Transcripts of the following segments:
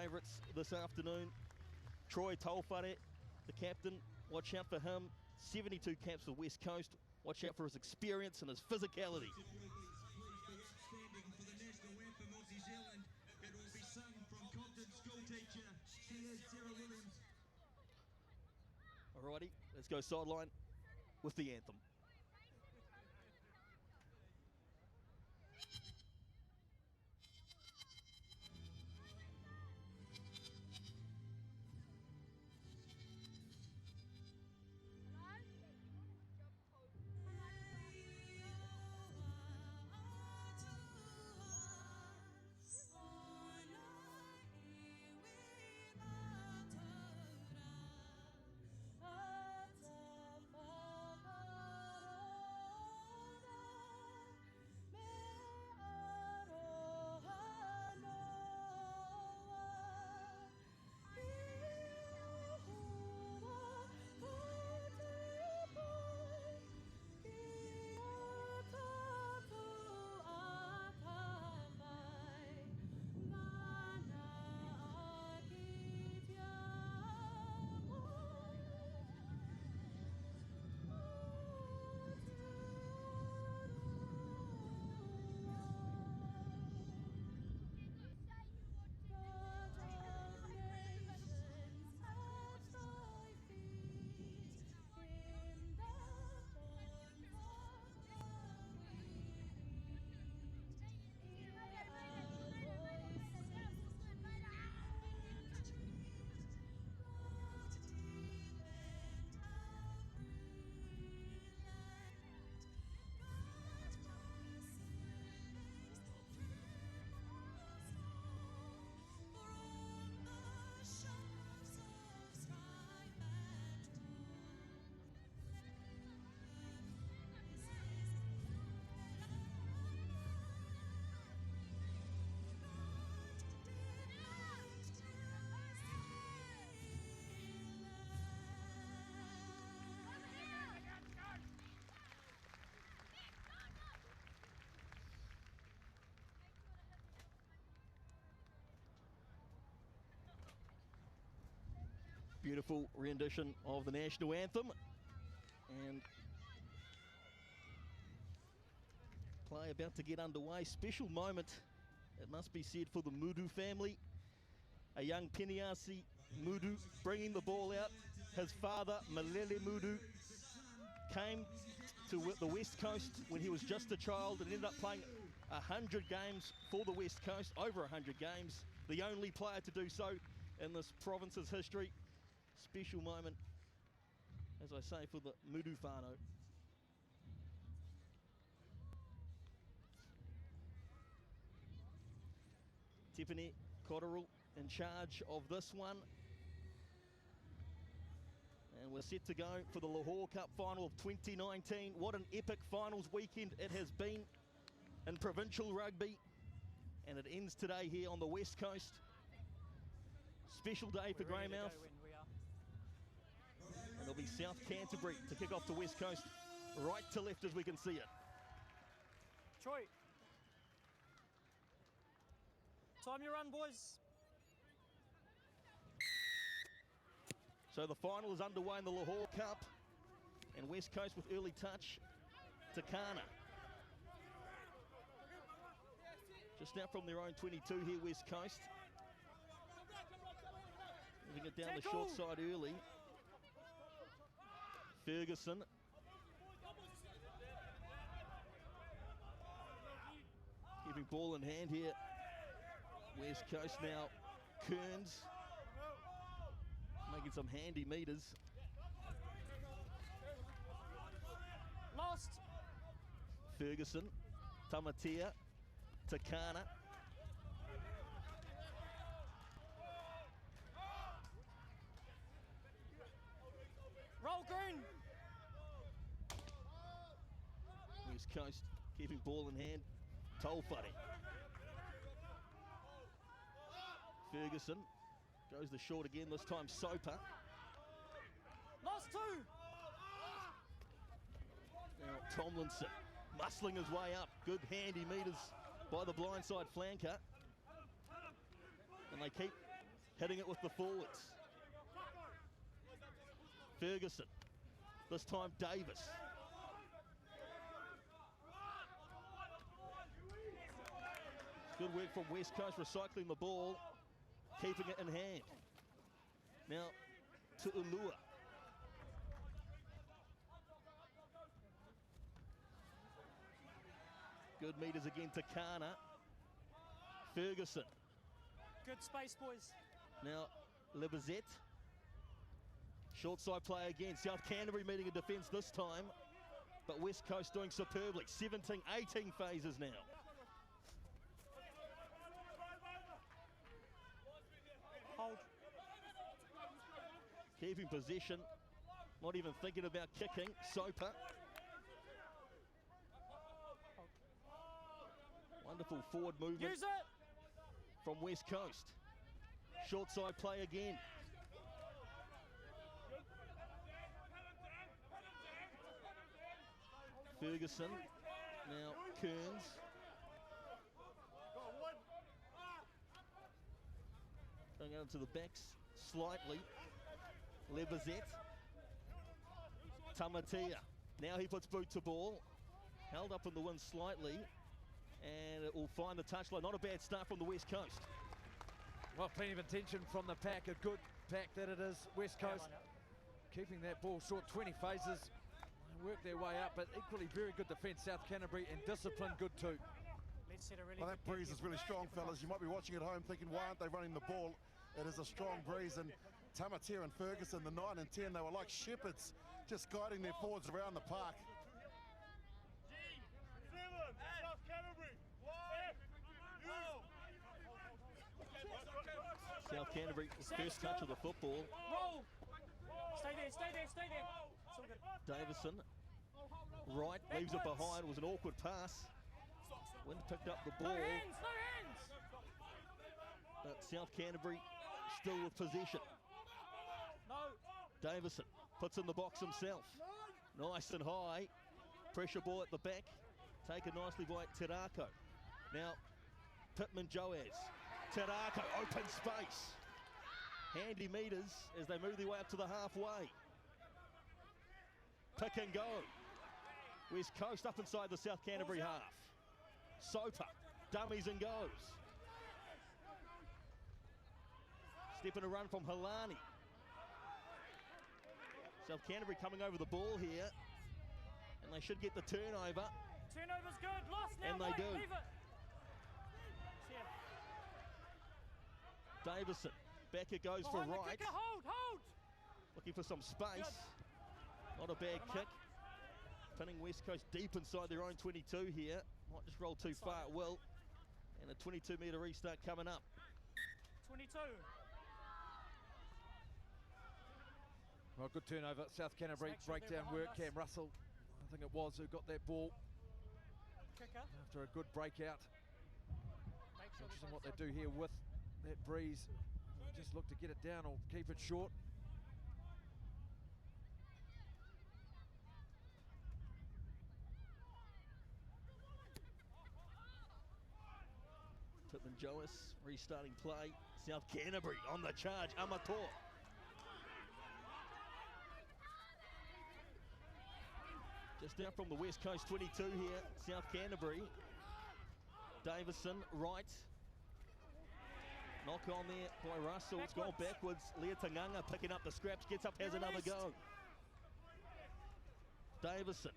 favourites this afternoon. Troy Tolwhare, the captain, watch out for him. 72 caps for West Coast. Watch out for his experience and his physicality. Standing for the national anthem of New Zealand, it will be sung from Compton school teacher. She is Sarah Williams. Alrighty, let's go sideline with the anthem. Beautiful rendition of the national anthem, and play about to get underway. Special moment, it must be said, for the Mudu family. A young Peniasi Mudu bringing the ball out. His father, Malele Mudu, came to the West Coast when he was just a child and ended up playing 100 games for the West Coast, over 100 games. The only player to do so in this province's history. Special moment, as I say, for the Mudu whānau. Tiffany Cotterill in charge of this one. And we're set to go for the Lochore Cup Final of 2019. What an epic finals weekend it has been in provincial rugby. And it ends today here on the West Coast. Special day for Greymouth. And it'll be South Canterbury to kick off to West Coast, right to left as we can see it. Troy. Time your run, boys. So the final is underway in the Lochore Cup, and West Coast with early touch to Kana. Just out from their own 22 here, West Coast. Moving it down the short side early. Ferguson. Keeping ball in hand here. West Coast now. Kearns. Making some handy meters. Lost. Ferguson. Tamatea. Takana. Roll green. West Coast keeping ball in hand. Tolwhare. Ferguson goes the short again, this time Soper. Lost two. Now Tomlinson muscling his way up. Good handy meters by the blindside flanker. And they keep hitting it with the forwards. Ferguson, this time Davis. Good work from West Coast, recycling the ball, keeping it in hand. Now to Ulua. Good meters again to Kana. Ferguson. Good space, boys. Now Libazette. Short side play again. South Canterbury meeting a defence this time, but West Coast doing superbly. 17, 18 phases now. Hold. Keeping possession, not even thinking about kicking. Soper. Wonderful forward movement. Use it. From West Coast. Short side play again. Ferguson, now Kearns. Going out to the backs slightly. Lebazette. Tamatea. Now he puts boot to ball. Held up in the wind slightly. And it will find the touchline. Not a bad start from the West Coast. Well, plenty of attention from the pack. A good pack that it is. West Coast keeping that ball short. 20 phases. They work their way up, but equally very good defence. South Canterbury, and discipline good too. Let's set a really Well, that breeze is really strong, fellas. You might be watching at home thinking, why aren't they running the ball? It is a strong breeze, and Tamatea and Ferguson, the 9 and 10, they were like shepherds, just guiding their forwards around the park. South Canterbury, first touch of the football. Roll. Stay there, stay there, stay there. It's all good. Davison, right, leaves it behind. It was an awkward pass. Wind picked up the No ball, hands, no hands. but South Canterbury still with possession. No. Davison puts in the box himself. Nice and high. Pressure ball at the back. Taken nicely by Terako. Now, Pittman Joaz. Terako, open space. Handy meters as they move their way up to the halfway. Pick and go. West Coast up inside the South Canterbury half. Soper, dummies and goes. Step in a run from Halani. South Canterbury coming over the ball here. And they should get the turnover. Turnover's good. Lost now. And they mate. do. Leave it. See ya. Davison, back it goes for Behind the right. kicker. Hold, hold. Looking for some space. Not a bad kick. Pinning West Coast deep inside their own 22 here. Might just roll too far, it will. And a 22-metre restart coming up. 22. Well, good turnover. South Canterbury Just make sure they're breakdown work. behind Cam Russell, I think it was, who got that ball Kicker. after a good breakout. Make sure Interesting what they do here with that breeze. Just look to get it down or keep it short. Pittman Joas restarting play. South Canterbury on the charge. Amator. Just down from the West Coast 22 here. South Canterbury. Davison, right. Knock on there by Russell. It's gone backwards. Lea Tanganga picking up the scraps. Gets up, has another go. Davison.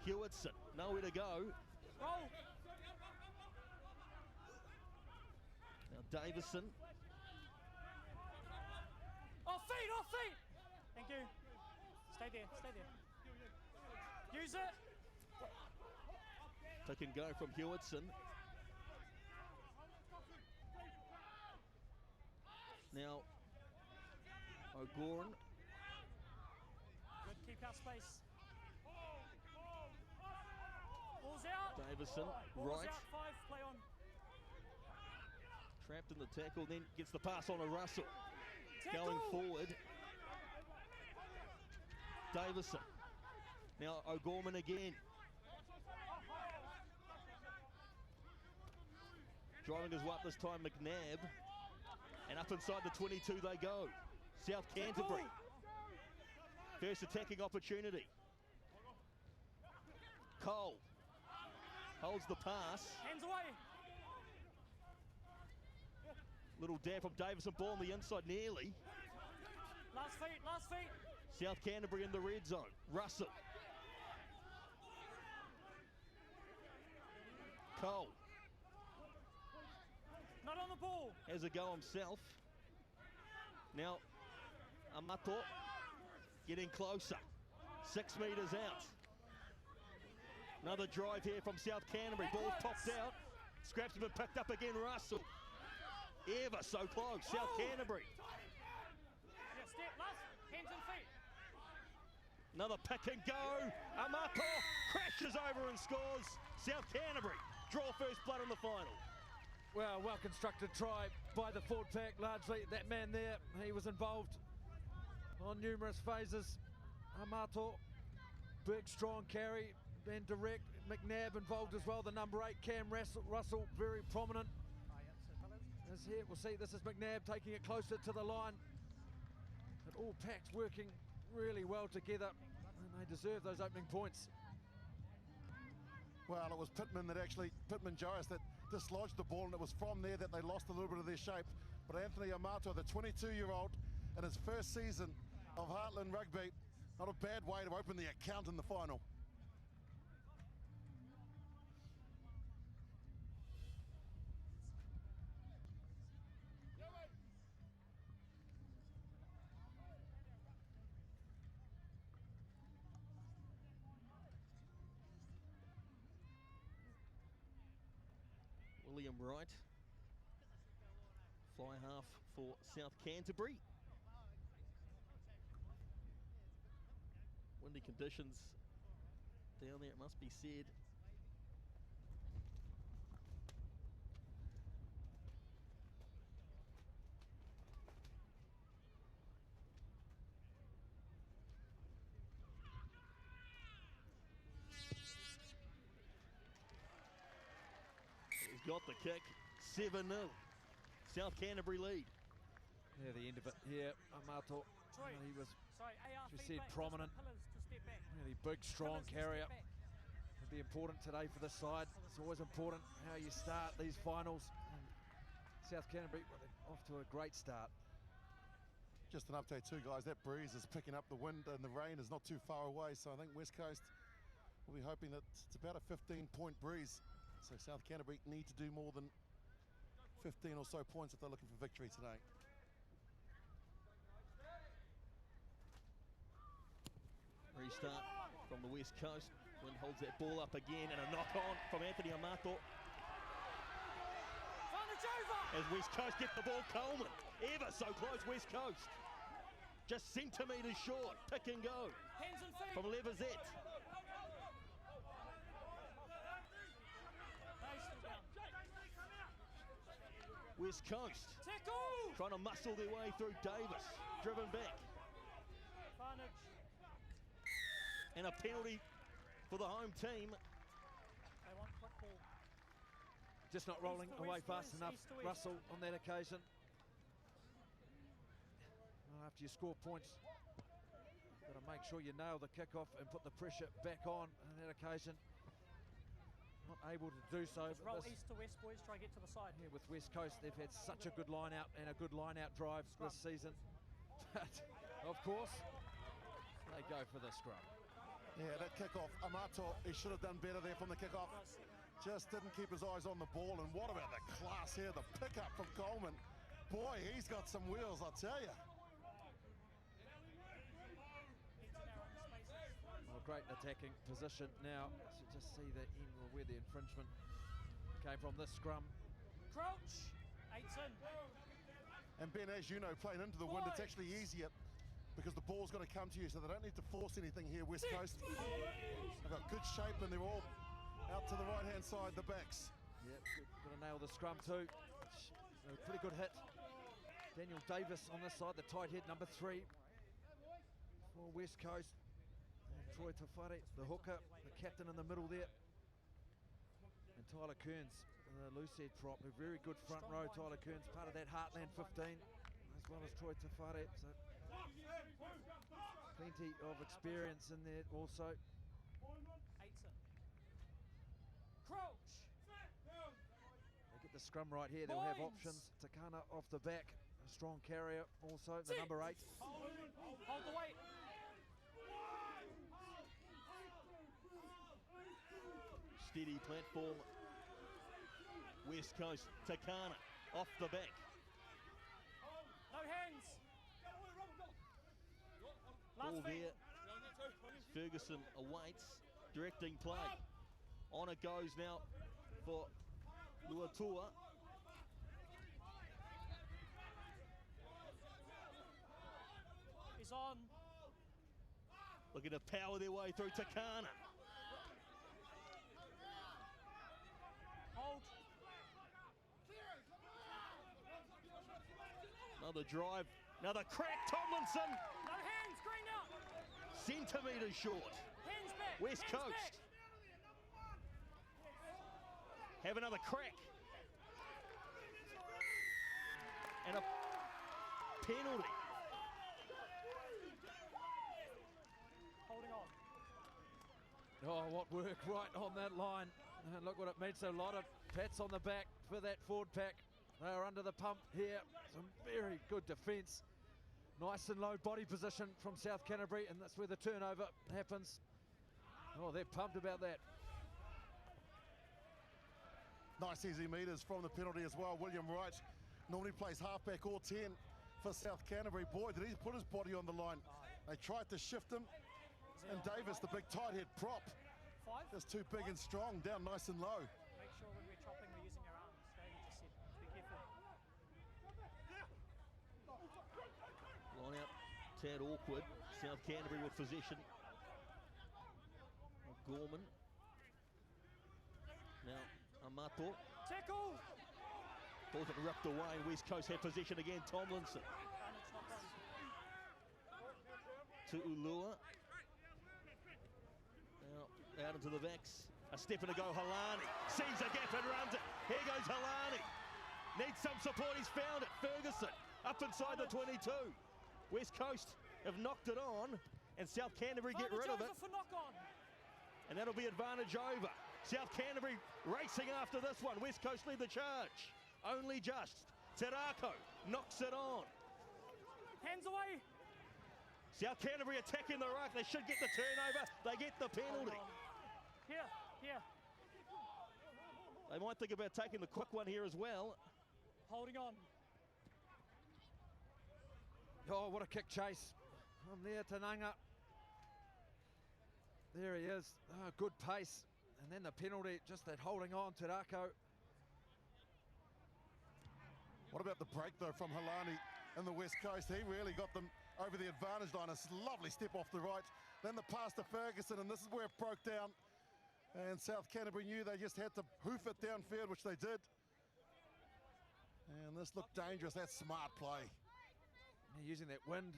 Hewitson. Nowhere to go. Roll. Now Davison. Off feet, off feet. Thank you. Stay there, stay there. Use it. Pick and go from Hewitson. Now O'Goran. Good, keep our space. Ball's out. Davison, Ball's right. out, 5, play on. Trapped in the tackle, then gets the pass on to Russell. Tackle. Going forward. Davison. Now O'Gorman again. Driving his way up this time, McNabb. And up Deep inside the 22 they go. South Canterbury. First attacking opportunity. Cole holds the pass. Hands away. Little dab from Davison, ball on the inside nearly. Last feet, last feet. South Canterbury in the red zone. Russell. Cole. Not on the ball. Has a go himself. Now, Amato getting closer. 6 metres out. Another drive here from South Canterbury. Ball popped out. Scraps have been picked up again, Russell. Ever so close, South Canterbury. Yeah, step, last, hands and feet. Another pick and go. Amato crashes over and scores. South Canterbury draw first blood in the final. Well, well-constructed try by the forward pack, largely. That man there, he was involved on numerous phases. Amato, big, strong carry, then direct. McNabb involved as well, the number 8, Cam Russell, very prominent. As here, we'll see, this is McNabb taking it closer to the line. But all packs working really well together, and they deserve those opening points. Well, it was Pittman Joris that dislodged the ball, and it was from there that they lost a little bit of their shape. But Anthony Amato, the 22-year-old, in his first season of Heartland Rugby, not a bad way to open the account in the final. William Wright, fly half for South Canterbury. Windy conditions down there, it must be said. He's got the kick, 7-0. South Canterbury lead. Yeah, the end of it here. Amato, Troy, he was, sorry, AR as you said, feedback, prominent. Pillars to step back. Really big, strong Pillars to carrier. step back. It'll be important today for this side. It's always important how you start these finals. And South Canterbury, well, they're off to a great start. Just an update too, guys, that breeze is picking up, the wind and the rain is not too far away, so I think West Coast will be hoping that it's about a 15-point breeze. So South Canterbury need to do more than 15 or so points if they're looking for victory today. Restart from the West Coast. Wind holds that ball up again, and a knock-on from Anthony Amato. As West Coast get the ball, Coleman, ever so close, West Coast. Just centimetres short, pick and go Hands and feet. from Levezette. West Coast Tackle. trying to muscle their way through Davis, driven back. Advantage. And a penalty for the home team. They want quick ball. Just not rolling East to away west, fast boys, enough, east to west. Russell, on that occasion. Well, after you score points, you've got to make sure you nail the kickoff and put the pressure back on that occasion. Not able to do so. Just roll But this, east to west, boys. Try to get to the side. here with West Coast, they've had such a good line out and a good line out drive this season. But, of course, they go for the scrum. Yeah, that kickoff, Amato, he should have done better there from the kickoff. Just didn't keep his eyes on the ball, and what about the class here, the pickup from Coleman. Boy, he's got some wheels, I'll tell you. Well, great attacking position now. So just see the end where the infringement came from this scrum. Crouch. 8's in. And Ben, as you know, playing into the wind, it's actually easier because the ball's going to come to you, so they don't need to force anything here, West Coast. They've got good shape, and they're all out to the right-hand side, the backs. Yeah, got to nail the scrum too. A pretty good hit. Daniel Davis on this side, the tight head, number 3 for West Coast. And Troy Tafare, the hooker, the captain in the middle there. And Tyler Kearns, the loose head prop, a very good front row. Tyler Kearns, part of that Heartland 15, as well as Troy Tafare. So plenty of experience in there also. Crouch. They get the scrum right here. They'll have options. Takana off the back, a strong carrier also, the number 8. Hold the weight. Steady platform. West Coast, Takana off the back. No hands. Ball Last feet. there. Ferguson awaits, directing play. On it goes now for Luatua. He's on. Looking to power their way through Takana. Hold. Another drive, another crack, Tomlinson. No hands, green out. Centimetres short. Hands back. West hands Coast. Back. Have another crack. And a penalty. Holding on. Oh, what work right on that line. And look what it means. A lot of pats on the back for that forward pack. They are under the pump here. Some very good defence. Nice and low body position from South Canterbury, and that's where the turnover happens. Oh, they're pumped about that. Nice easy meters from the penalty as well. William Wright normally plays halfback or 10 for South Canterbury. Boy, did he put his body on the line. They tried to shift him. And Davis, the big tight head prop, 5. just too big and strong, down nice and low. Make sure when we're chopping, we're using our arms. David just said, be careful. Line out, tad awkward. South Canterbury with possession. Gorman. Now, Amato. Tackle. Ball got ripped away, and West Coast have possession again. Tomlinson. And it's not done. To Ulua. Now, out into the backs. A step and a go, Halani. Sees a gap and runs it. Here goes Halani. Needs some support, he's found it. Ferguson up inside the 22. West Coast have knocked it on, and South Canterbury get rid of it. For knock on. And that'll be advantage over. South Canterbury racing after this one. West Coast lead the charge. Only just. Terako knocks it on. Hands away. South Canterbury attacking the ruck. They should get the turnover. They get the penalty. Here, here. They might think about taking the quick one here as well. Holding on. Oh, what a kick chase from there to Nanga. There he is. Oh, good pace. And then the penalty, just that holding on, Terako. What about the break, though, from Halani and the West Coast? He really got them over the advantage line. A lovely step off the right. Then the pass to Ferguson, and this is where it broke down. And South Canterbury knew they just had to hoof it downfield, which they did. And this looked dangerous. That's smart play. You're using that wind.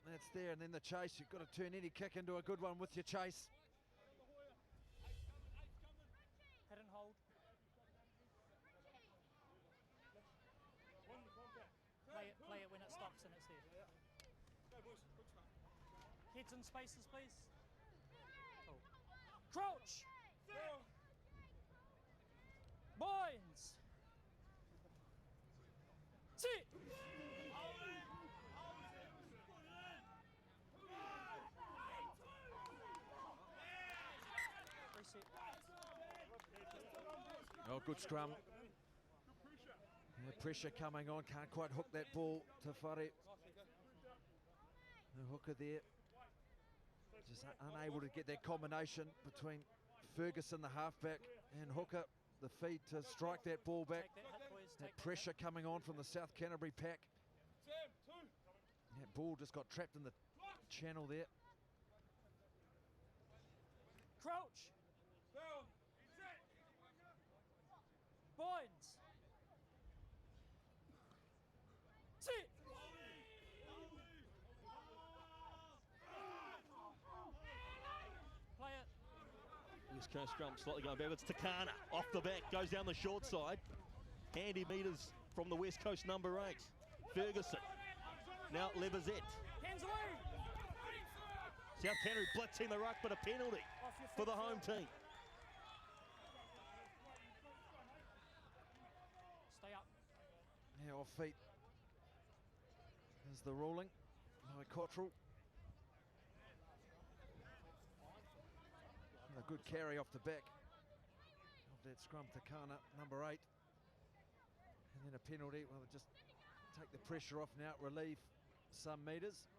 That's there, and then the chase. You've got to turn any kick into a good one with your chase. Head and hold. Play it when it stops and it's there. Heads in spaces, please. Oh. Crouch! Boyns! Sit! Reset. Oh, good scrum. The pressure coming on, can't quite hook that ball to Whare. The hooker there. Just unable to get that combination between Ferguson, the halfback, and hooker. The feed to strike that ball back. Take that hit, boys. That Take pressure coming on from the South Canterbury pack. That ball just got trapped in the channel there. Crouch! Boyns! Sit! West West Coast scrum slightly going backwards. Takana off the back, goes down the short side. Handy meters from the West Coast number 8. Ferguson. Now Levizette. Hands away. South Canterbury blitzing the ruck, but a penalty for the home team. Stay up. Now off feet is the ruling by Cottrell. And a good carry off the back of that scrum, Takana, number 8. And then a penalty. Well, just take the pressure off now, relieve some metres.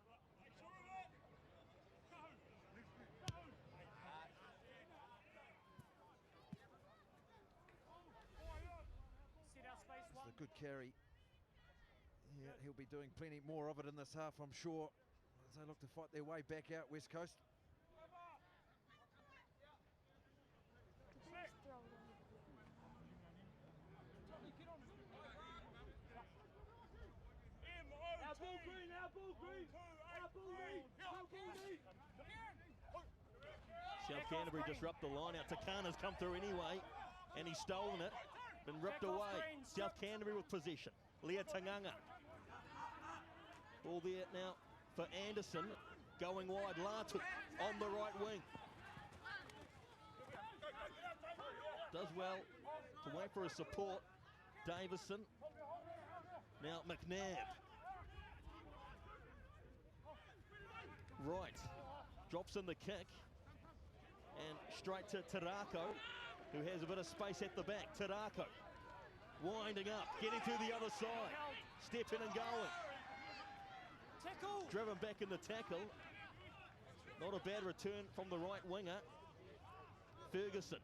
Set our space It's one. a good carry. Yeah, he'll be doing plenty more of it in this half, I'm sure, as they look to fight their way back out West Coast. South Canterbury disrupt the line out. Takana's come through anyway, and he's stolen it, been ripped away. South Canterbury with possession. Lea Tanganga. Ball there now for Anderson, going wide. Latu on the right wing. Does well to wait for his support. Davison. Now McNabb. Right. Drops in the kick. And straight to Tarako, who has a bit of space at the back. Tarako winding up, getting to the other side. Stepping and going. Tackle. Driven back in the tackle. Not a bad return from the right winger. Ferguson.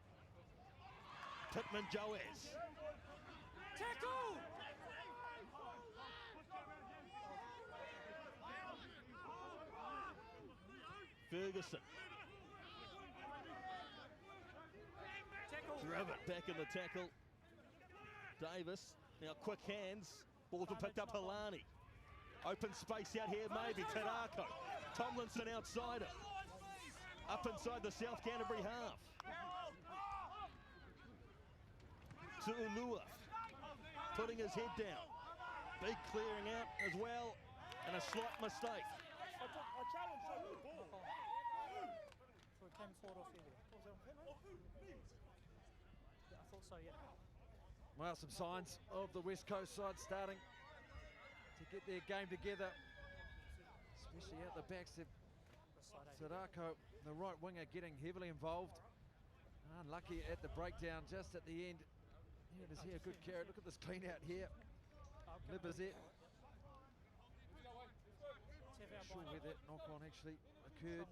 Pittman Joaz. Tackle. Ferguson. Tackle. Driven back in the tackle. Davis. Now quick hands. Ball to picked up Halani. Open space out here maybe. Tarako. Tomlinson outside it. Up inside the South Canterbury half. To Ulua. Putting his head down. Big clearing out as well. And a slight mistake. So it came forward off here. Yeah, I thought so, yeah. Well, some signs of the West Coast side starting to get their game together, especially out the backs. Sadako, the right winger, getting heavily involved. Unlucky at the breakdown just at the end. Here it is here, good carry. Look at this clean out here. Libazette. Not sure where that knock on actually occurred.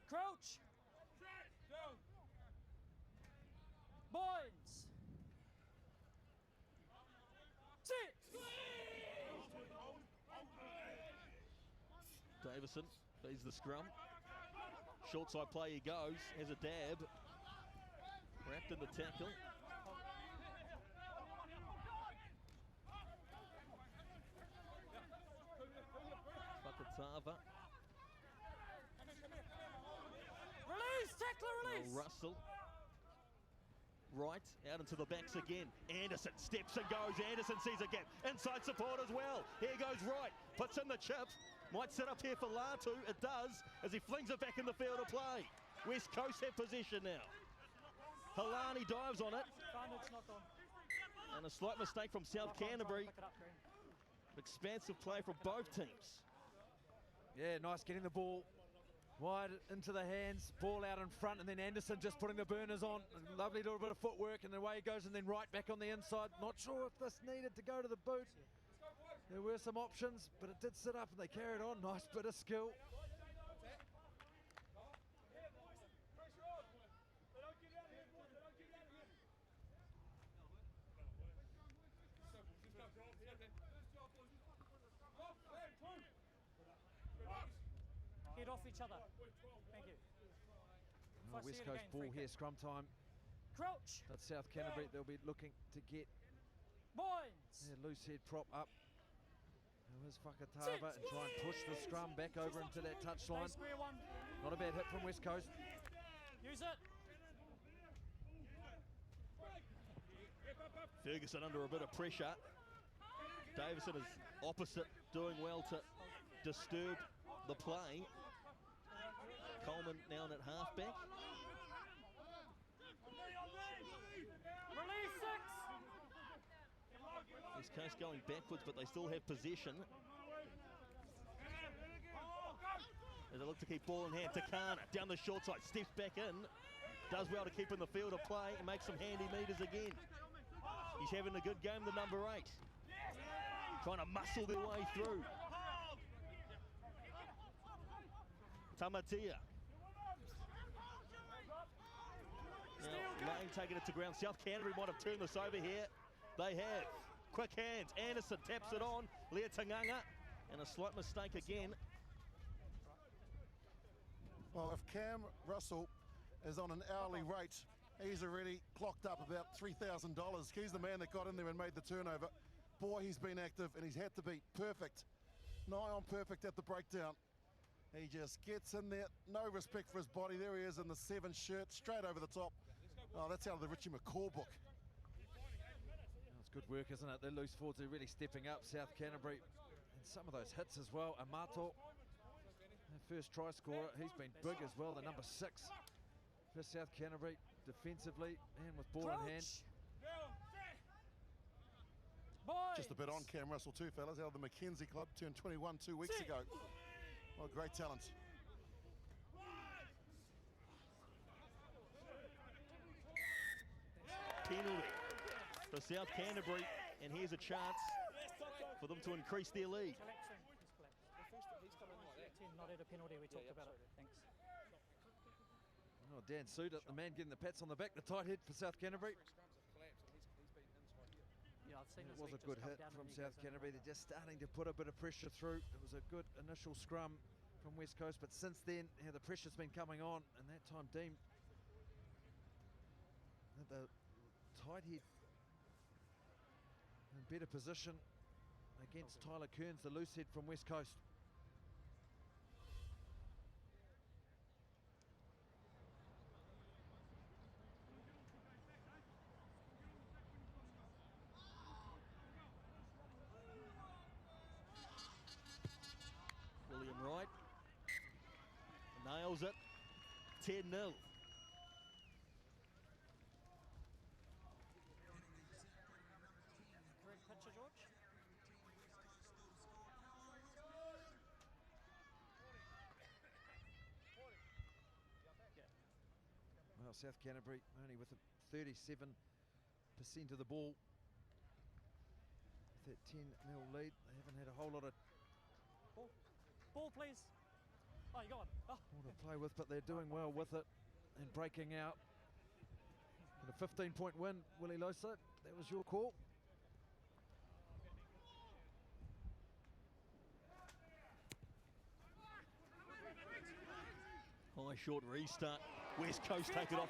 Crouch. Boynes. Sit. Davison feeds the scrum. Short side play he goes, has a dab. Wrapped in the tackle. Fakatava. Release. Tackler release. Russell. Right, out into the backs again. Anderson steps and goes. Anderson sees a gap. Inside support as well. Here goes right. Puts in the chip. Might set up here for Latu. It does, as he flings it back in the field of play. West Coast have possession now. Halani dives on it. It's not on. And a slight mistake from South Canterbury. Pick it up, Green. Expansive play from both teams. Yeah, nice getting the ball wide into the hands, ball out in front, and then Anderson just putting the burners on. Lovely little bit of footwork, and away he goes, and then right back on the inside. Not sure if this needed to go to the boot. There were some options, but it did sit up, and they carried on. Nice bit of skill. Head off each other. Thank you. No, West Coast ball here, scrum time. Crouch. But South Canterbury, they'll be looking to get Points. Yeah, loose head prop up. Here's Fakatava and try and push the scrum back over into that touchline. Square one. Not a bad hit from West Coast. Use it. Ferguson under a bit of pressure. Davison is opposite, doing well to disturb the play. Coleman down at halfback. Release 6. East Coast going backwards, but they still have possession. As they look to keep ball in hand, Takana down the short side, steps back in, does well to keep in the field of play and make some handy meters again. He's having a good game, the number 8. Trying to muscle their way through. Tamatia. Now, Lane taking it to ground. South Canterbury might have turned this over here. They have. Quick hands. Anderson taps it on. Lea Tanganga. And a slight mistake again. Well, if Cam Russell is on an hourly rate, he's already clocked up about $3,000. He's the man that got in there and made the turnover. Boy, he's been active and he's had to be perfect. Nigh on perfect at the breakdown. He just gets in there, no respect for his body. There he is in the 7 shirt, straight over the top. Oh, that's out of the Richie McCaw book. It's good work, isn't it? The loose forwards are really stepping up. South Canterbury, and some of those hits as well. Amato, the first try scorer, he's been big as well, the number 6 for South Canterbury, defensively and with ball in hand. Just a bit on Cam Russell too, fellas, out of the Mackenzie club, turned 21 2 weeks ago. Oh, great talent. Penalty for South Canterbury, and here's a chance for them to increase their lead. Not at a penalty, we talked about it. Thanks. Oh, Dan Suter, the man getting the pats on the back, the tight head for South Canterbury. Yeah, I've seen It was a good hit from South Canterbury. They're just starting to put a bit of pressure through. It was a good initial scrum from West Coast, but since then, the pressure's been coming on, and that time Dean, the tight head in better position against Tyler Kearns, the loose head from West Coast. William Wright nails it. 10-0. Great picture, George. Well, South Canterbury only with a 37% of the ball. With that 10-0 lead, they haven't had a whole lot of Ball, please. Oh, you got one. Oh. more to play with, but they're doing well with it and breaking out. And a 15-point win, Willie Losa, that was your call. High short restart. West Coast take it off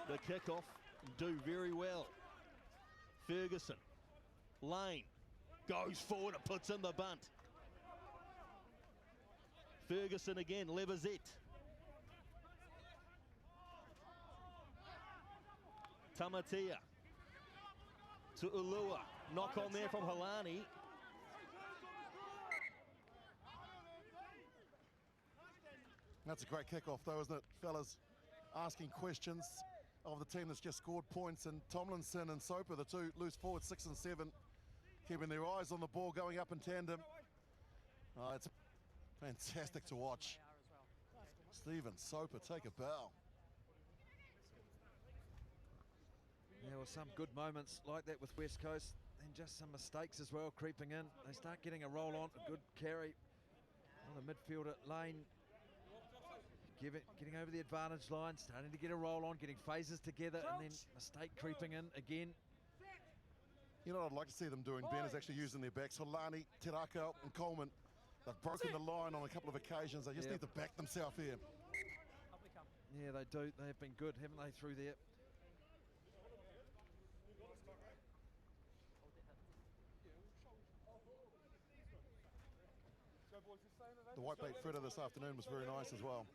the kickoff and do very well. Ferguson, Lane, goes forward and puts in the bunt. Ferguson again, Leverzette. Tamatia to Ulua. Knock on there from Halani. That's a great kickoff though, isn't it, fellas? Asking questions of the team that's just scored points, and Tomlinson and Soper, the two loose forwards, 6 and 7, keeping their eyes on the ball, going up in tandem. It's fantastic to watch. Stephen Soper take a bow. There were some good moments like that with West Coast, and just some mistakes as well creeping in. They start getting a roll on, a good carry on the midfielder Lane. Getting over the advantage line, starting to get a roll on, getting phases together, and then mistake creeping in again. You know what I'd like to see them doing, Ben, is actually using their backs. Holani, Terako and Coleman, they've broken the line on a couple of occasions. They just need to back themselves here. Yeah, they do. They have been good, haven't they, through there? the whitebait fritter this afternoon was very nice as well.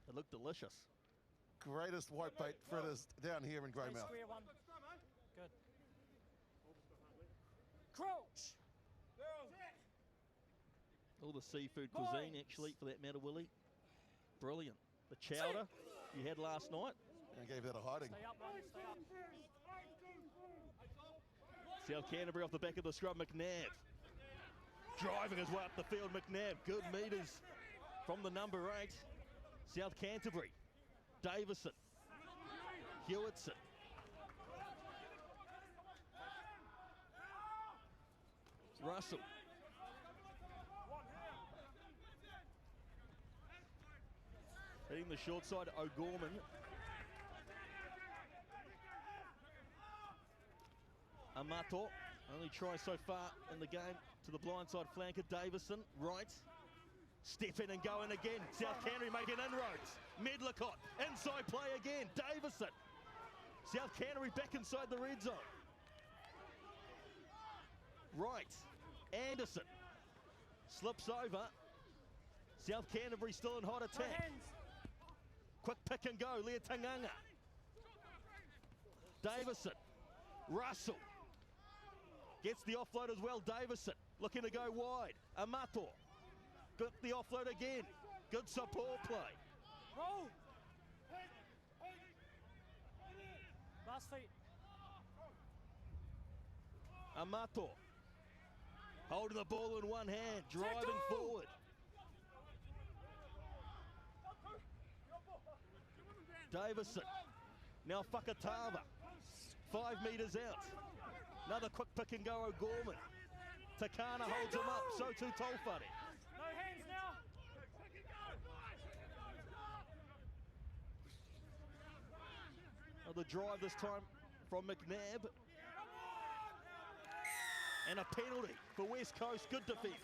It looked delicious. Greatest whitebait fritters down here in Greymouth. Square one. Good. Crouch. All the seafood cuisine, actually, for that matter, Willie. Brilliant. The chowder you had last night. And gave that a hiding. Stay up, Ronnie, stay up. South Canterbury off the back of the scrum, McNabb. Driving his way up the field, McNabb. Good metres from the number 8. South Canterbury. Davison. Hewitson. Russell. Hitting the short side, O'Gorman. Amato, only try so far in the game to the blindside flanker, Davison, right. Step in and go in again. South Canterbury making inroads. Medlicott, inside play again, Davison. South Canterbury back inside the red zone. Right, Anderson. Slips over. South Canterbury still in hot attack. Quick pick and go, Lea Tanganga. Davison. Russell. Gets the offload as well, Davison. Looking to go wide. Amato. Got the offload again. Good support play. Roll. Last feet. Amato. Holding the ball in one hand, driving forward. Davison. Now Fakatava. 5 metres out. Another quick pick and go, O'Gorman. Takana holds him up, so too Tolfari. No hands now. Another drive this time from McNabb. And a penalty for West Coast, good defence.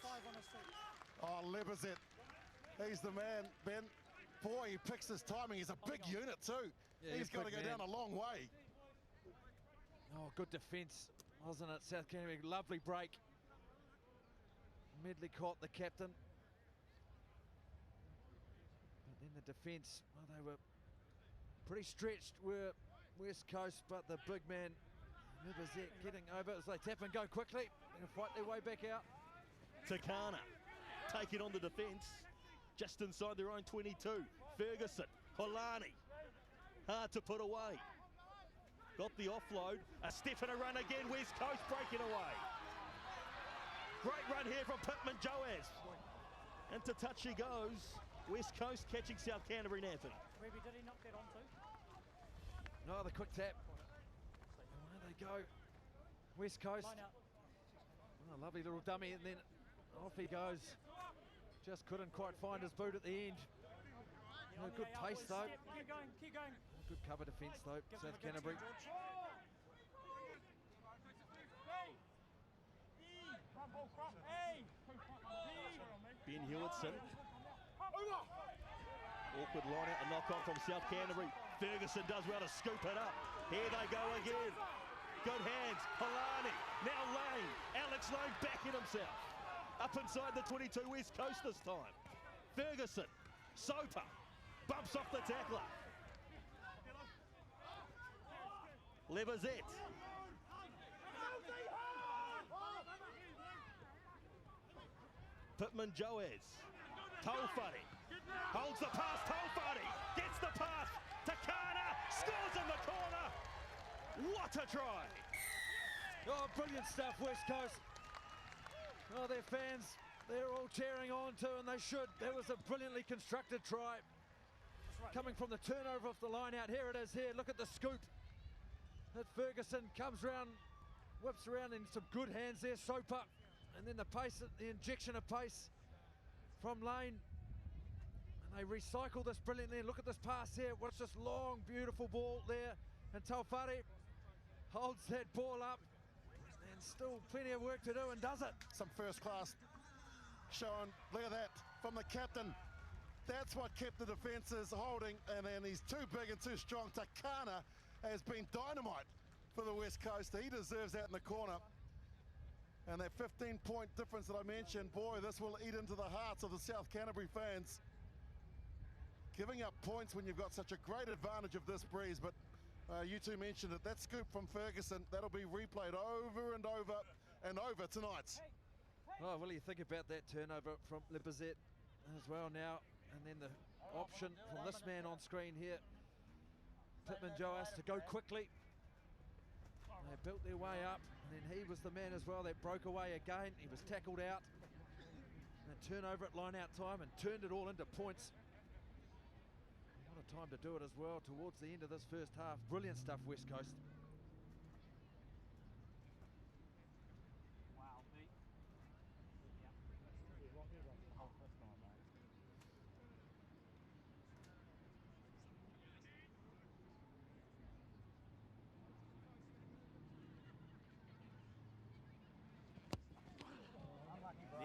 Oh, Lebizet, he's the man, Ben. Boy, he picks his timing. He's a big unit too. Yeah, he's got to go down a long way. Oh, good defence, wasn't it? South Canterbury, lovely break. Medley caught the captain. But then the defence, well, they were pretty stretched, were West Coast, but the big man, Lebizet, getting over as they tap and go quickly and fight their way back out. Takana taking on the defence, just inside their own 22. Ferguson, Holani, hard to put away. Got the offload, a step and a run again, West Coast breaking away. Great run here from Pittman Joaz. Into touch he goes. West Coast catching South Canterbury napping. Ruby, did he knock that on too? No, the quick tap. And away they go. West Coast. Line out. Oh, lovely little dummy, and then off he goes. Just couldn't quite find his boot at the end. Yeah, Good pace though. Step. Keep going, keep going. Good cover defence though, Give South him a good Canterbury. George. Ben Hewitson. Awkward line out, a knock on from South Canterbury. Ferguson does well to scoop it up. Here they go again. Good hands, Holani. Now Lane. Alex Lane backing himself. Up inside the 22 West Coast this time. Ferguson. Soper. Bumps off the tackler. Lebizet. Pittman Joaz. Tolfari. Holds the pass. Tolfari. Gets the pass. Takana. Scores in the corner. What a try. Oh, brilliant stuff, West Coast. Oh, their fans, they're all cheering on too, and they should. That was a brilliantly constructed try. Coming from the turnover off the line out. Here it is here. Look at the scoop. That Ferguson comes round, whips around in some good hands there. Soper. And then the pace, the injection of pace from Lane. And they recycle this brilliantly. And look at this pass here. What's this long, beautiful ball there. And Taufari holds that ball up. And still plenty of work to do, and does it. Some first class showing. Look at that from the captain. That's what kept the defences holding. And then he's too big and too strong. Takana has been dynamite for the West Coast. He deserves that in the corner. And that 15-point difference that I mentioned, boy, this will eat into the hearts of the South Canterbury fans. Giving up points when you've got such a great advantage of this breeze, but you two mentioned it. That scoop from Ferguson, that'll be replayed over and over and over tonight. Oh, well, you think about that turnover from Lipizet as well now, and then the option from this man on screen here, Pittman Joas, to go quickly. They built their way up, and then he was the man as well that broke away again. He was tackled out, and turnover at line-out time, and turned it all into points. What a time to do it as well towards the end of this first half. Brilliant stuff, West Coast.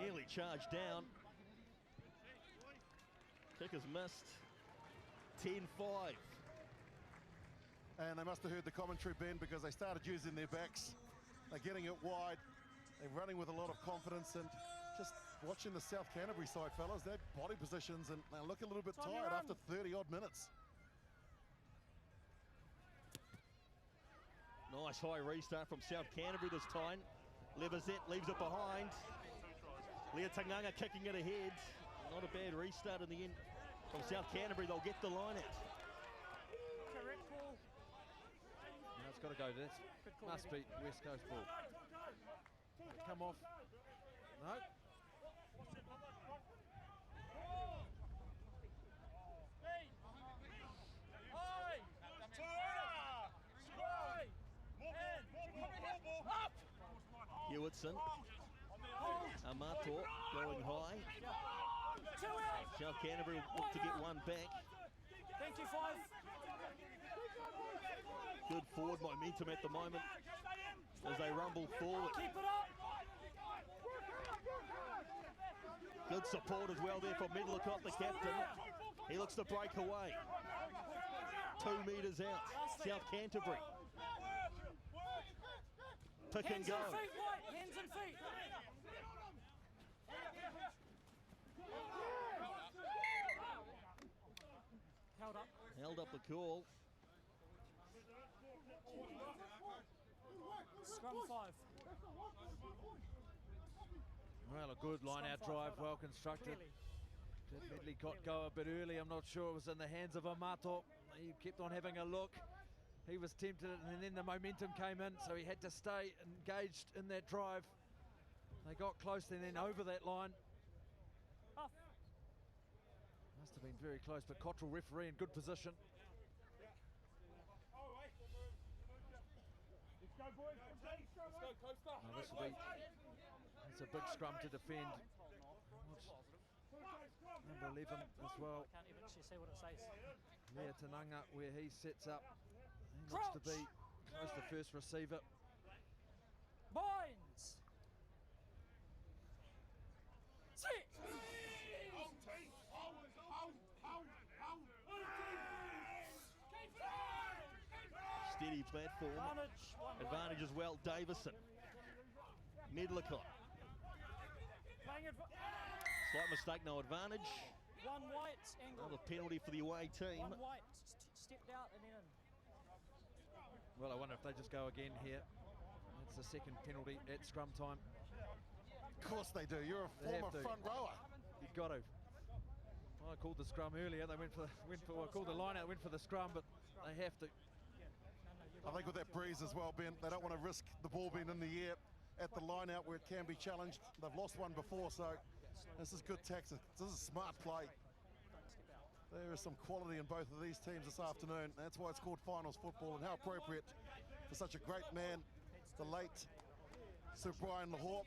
Nearly charged down. Kicker's missed. 10-5. And they must have heard the commentary, Ben, because they started using their backs. They're getting it wide. They're running with a lot of confidence, and just watching the South Canterbury side, fellas, their body positions, and they look a little bit tired after 30-odd minutes. Nice high restart from South Canterbury this time. Lipizet leaves it behind. Lea Tanganga kicking it ahead. Not a bad restart in the end from South Canterbury. They'll get the line out. Correct ball. Now it's got to go. This must be West Coast ball. Come off. No. Hewitson. Amato going high. South Canterbury look to get one back. Thank you, 5. Good forward momentum at the moment as they rumble forward. Keep it up. Good support as well there from Midlacott, the captain. He looks to break away. 2 metres out. South Canterbury. Pick and go. Hands and feet, White. Hands and feet. Held up. Held up the call. Scrum 5. Well, a good line-out drive, well constructed. Definitely got go a bit early. I'm not sure it was in the hands of Amato. He kept on having a look. He was tempted, and then the momentum came in, so he had to stay engaged in that drive. They got close and then over that line. Off. Must have been very close, but Cottrell referee in good position. Now this will be, it's a big scrum to defend. Number 11 as well. I can't even actually see what it says. Lea Tananga, where he sets up. He looks to be close to first receiver. Binds. Sit. Steady platform. Advantage as well, Davison. Midlacott. Slight mistake, no advantage. 1 white angle. Another penalty for the away team. 1 white. Stepped out and then in. Well, I wonder if they just go again here. That's the second penalty at scrum time. Of course they do. You're a former front rower. You've got to. I called the scrum earlier. They went for I called the line out, went for the scrum, but they have to. I think with that breeze as well, Ben, they don't want to risk the ball being in the air at the line out where it can be challenged. They've lost one before, so this is good tactics. This is smart play. There is some quality in both of these teams this afternoon. That's why it's called finals football, and how appropriate for such a great man, the late Sir Brian Lochore.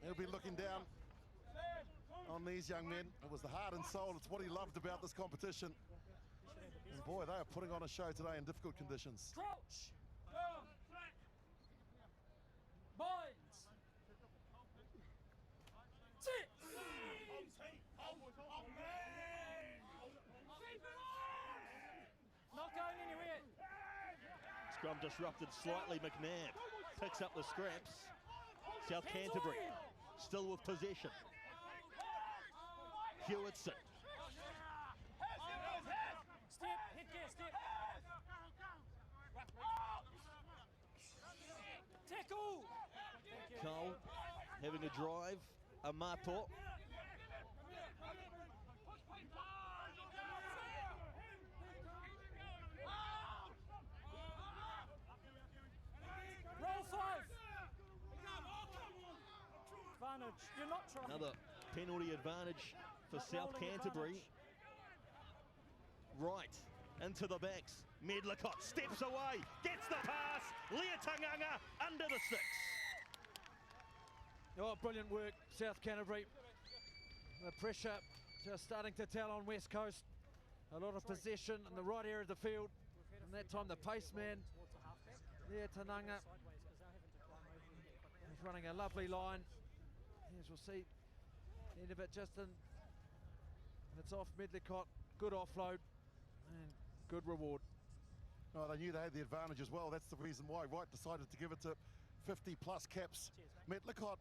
He'll be looking down on these young men. It was the heart and soul. It's what he loved about this competition. And boy, they are putting on a show today in difficult conditions. Crouch. Binds. Sit. Not going anywhere. Scrum disrupted slightly. McNabb picks up the scraps. South Canterbury still with possession. Hewitson. Step, head gear, step. Tackle. Thank you. Cole having a drive. Amato. Roll 5. Advantage. You're not trying. Another penalty advantage for South rolling Canterbury. Right into the backs. Medlicott steps away, gets the pass. Leatanganga under the sticks. Oh, brilliant work, South Canterbury. The pressure just starting to tell on West Coast. A lot of possession in the right area of the field. And that time the pace man, Leatanganga, is running a lovely line. As we'll see, the end of it just in. It's off Medlicott, good offload and good reward. Oh, they knew they had the advantage as well. That's the reason why Wright decided to give it to 50 plus caps. Medlicott,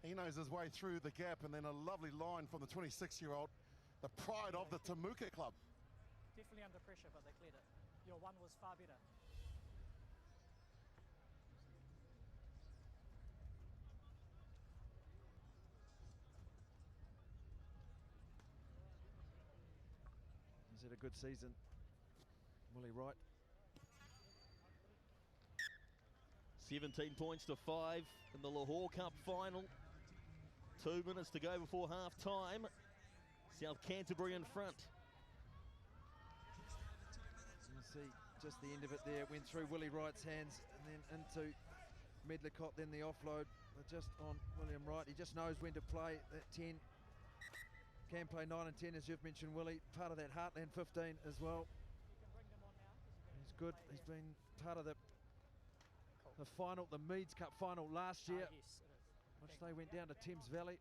he knows his way through the gap, and then a lovely line from the 26-year-old, the pride of the Temuka club. Definitely under pressure, but they cleared it. Your one was far better. He's had a good season, Willie Wright. 17 points to 5 in the Lochore Cup Final. 2 minutes to go before half time. South Canterbury in front. You see just the end of it there. It went through Willie Wright's hands and then into Medlicott, then the offload. But just on William Wright. He just knows when to play at 10. Can play 9 and 10, as you've mentioned, Willie. Part of that Heartland 15 as well. He's good. He's been part of the final, the Meads Cup final last year, Yes, it is. which they went down to Thames Valley.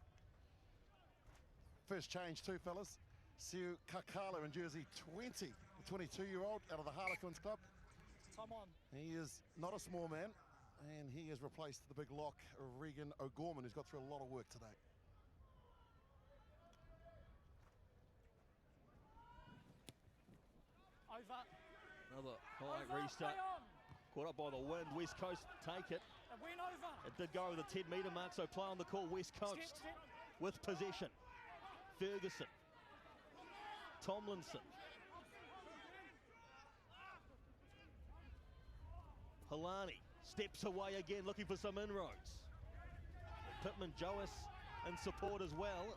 First change too, fellas. Siu Kakala in jersey 20, the 22-year-old out of the Harlequins club. Time on. He is not a small man, and he has replaced the big lock, Regan O'Gorman, who's got through a lot of work today. Over. Another high Over. restart. Play on. Caught up by the wind. West Coast take it. And win over. It did go over the 10-metre mark, so play on the call. West Coast Step. with possession. Ferguson. Tomlinson. Halani steps away again, looking for some inroads. Pittman Joas in support as well.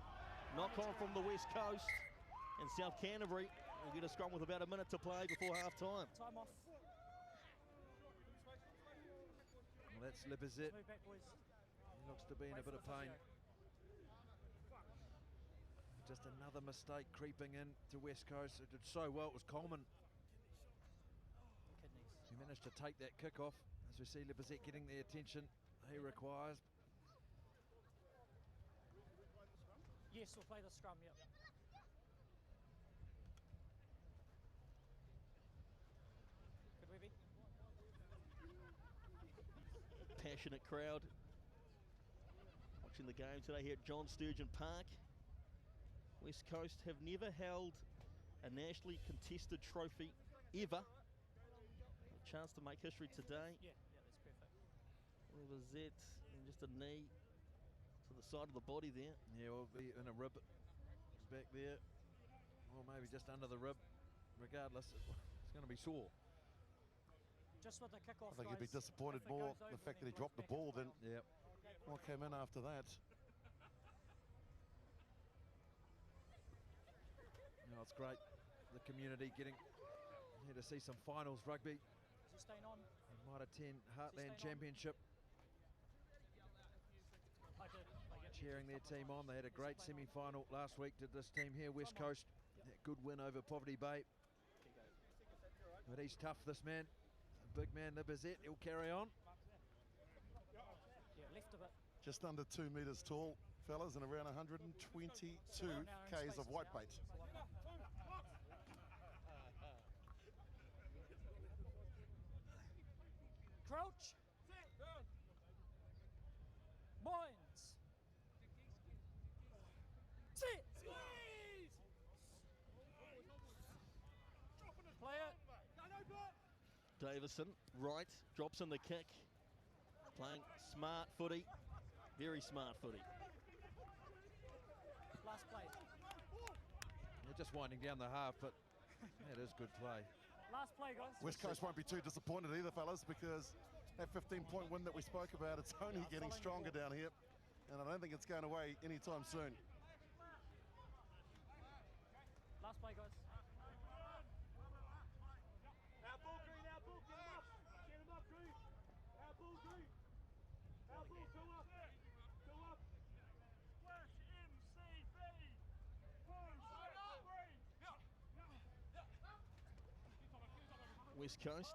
Knock on from the West Coast. And South Canterbury will get a scrum with about a minute to play before half-time. Time off. Well, that's Libizet. Move back, boys. He looks to be in a bit of pain. Just another mistake creeping in to West Coast. It did so well. It was Coleman. Kidneys. He managed to take that kick off, as we see Libizet getting the attention he requires. Yes, we'll play the scrum, yep. Could we be? Passionate crowd watching the game today here at John Sturgeon Park. West Coast have never held a nationally contested trophy ever. A chance to make history today. Yeah, that's perfect. Libizet and just a knee to the side of the body there. Yeah, we'll be in a rib back there, or maybe just under the rib. Regardless, it's going to be sore. Just with the kick-off, I think he'd be guys, disappointed if it more goes the over, fact that then he dropped the goes ball than Yep. what came in after that. No, it's great. The community getting here to see some finals rugby. Is he staying on? Mitre 10 Heartland Championship, I did. cheering their team on. They had a great semi-final last week. Did this team here, West Coast. That good win over Poverty Bay. But he's tough, this man. A big man, Libizet. He'll carry on. Yeah, left of it. Just under 2 metres tall, fellas, and around 122 Ks of whitebait. Crouch. Davison, right, drops in the kick. Playing smart footy, very smart footy. Last play. They're just winding down the half, but that is good play. Last play, guys. West Coast won't be too disappointed either, fellas, because that 15-point win that we spoke about, it's only getting stronger down here. And I don't think it's going away anytime soon. Last play, guys. West Coast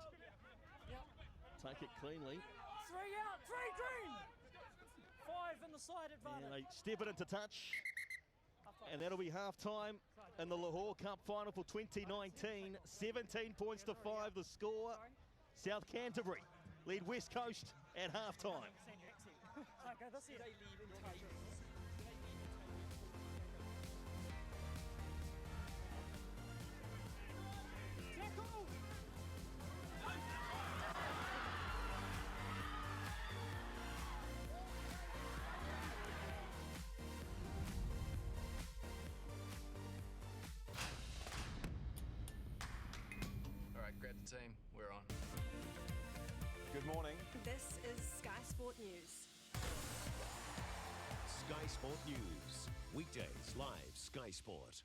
take it cleanly. 3 out, 3 green. 5 in the side advantage. And they step it into touch. And that'll be half-time in the Lochore Cup Final for 2019. 17 points to 5 the score. South Canterbury lead West Coast at half-time. Okay, this is team, we're on. Good morning. This is Sky Sport News. Sky Sport News. Weekdays live Sky Sport.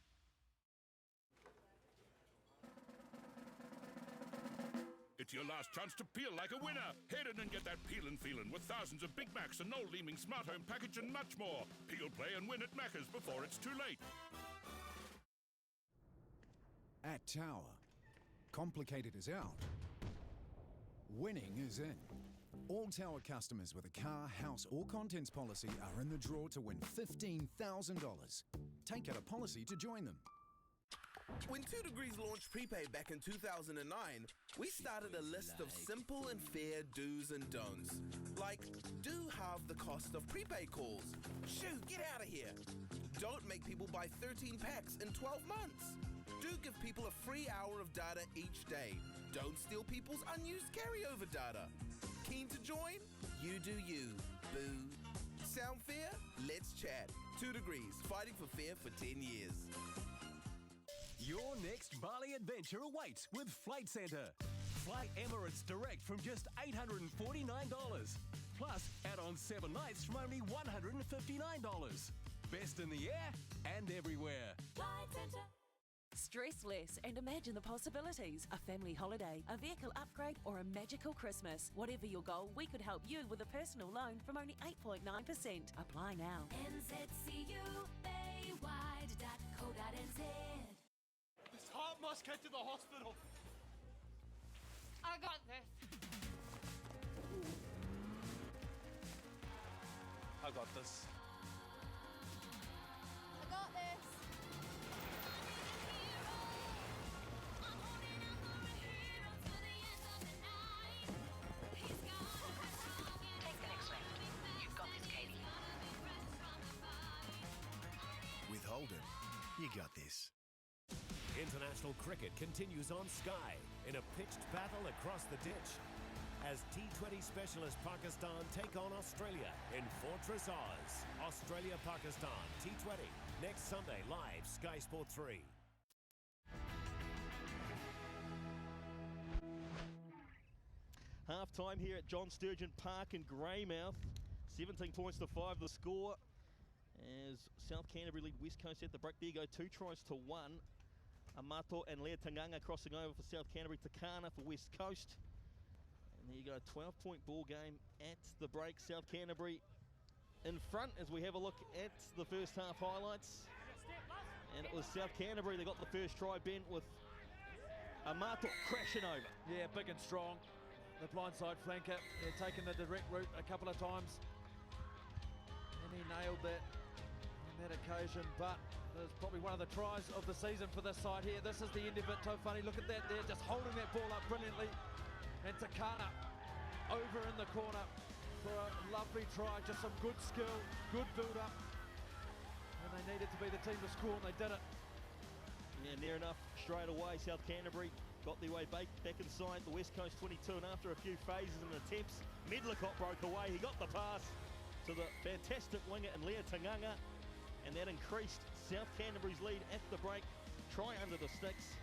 It's your last chance to peel like a winner. Head in and get that peelin' feeling with thousands of Big Macs and no leaming smart home package and much more. Peel, play and win at Macca's before it's too late. At Tower, complicated is out. Winning is in. All Tower customers with a car, house or contents policy are in the draw to win $15,000. Take out a policy to join them. When 2 Degrees launched prepaid back in 2009, we started a list of simple and fair do's and don'ts. Like, do halve the cost of prepaid calls. Shoo, get out of here. Don't make people buy 13 packs in 12 months. Do give people a free hour of data each day. Don't steal people's unused carryover data. Keen to join? You do you, boo. Sound fair? Let's chat. 2 Degrees, fighting for fair for 10 years. Your next Bali adventure awaits with Flight Centre. Fly Emirates direct from just $849. Plus, add on 7 nights from only $159. Best in the air and everywhere. Flight Centre. Stress less and imagine the possibilities. A family holiday, a vehicle upgrade or a magical Christmas. Whatever your goal, we could help you with a personal loan from only 8.9%. Apply now. nzcuay.co.nz. This heart must get to the hospital. I got this. I got this. I got this. Take the next left. You've got this, Katie. With Holden, you got this. International cricket continues on Sky in a pitched battle across the ditch as T20 specialist Pakistan take on Australia in Fortress Oz. Australia-Pakistan T20 next Sunday live Sky Sport 3. Half-time here at John Sturgeon Park in Greymouth. 17 points to 5 the score as South Canterbury lead West Coast at the break. There you go, 2 tries to 1. Amato and Lea Tanganga crossing over for South Canterbury. Takana for West Coast. And there you go, 12-point ball game at the break. South Canterbury in front as we have a look at the first half highlights. And it was South Canterbury that got the first try, Ben, with Amato crashing over. Yeah, big and strong. The blindside flanker. They're taking the direct route a couple of times. And he nailed that on that occasion, but there's probably one of the tries of the season for this side here. This is the end of it. Tofani, look at that there, just holding that ball up brilliantly. And Takana over in the corner for a lovely try. Just some good skill, good build-up. And they needed to be the team to score, and they did it. Yeah, near enough straight away. South Canterbury got their way back inside the West Coast 22, and after a few phases and attempts, Medlicott broke away. He got the pass to the fantastic winger in Lea Tanganga, and that increased South Canterbury's lead at the break. Try under the sticks,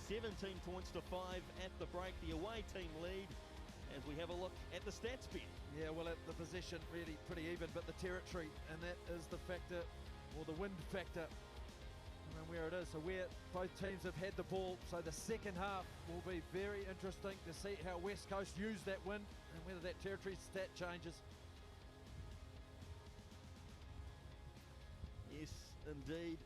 17 points to 5 at the break. The away team lead as we have a look at the stats bit. Yeah, well, at the possession really pretty even, but the territory, and that is the factor, or the wind factor, and where it is. So where both teams have had the ball, so the second half will be very interesting to see how West Coast use that wind and whether that territory stat changes. Yes, indeed.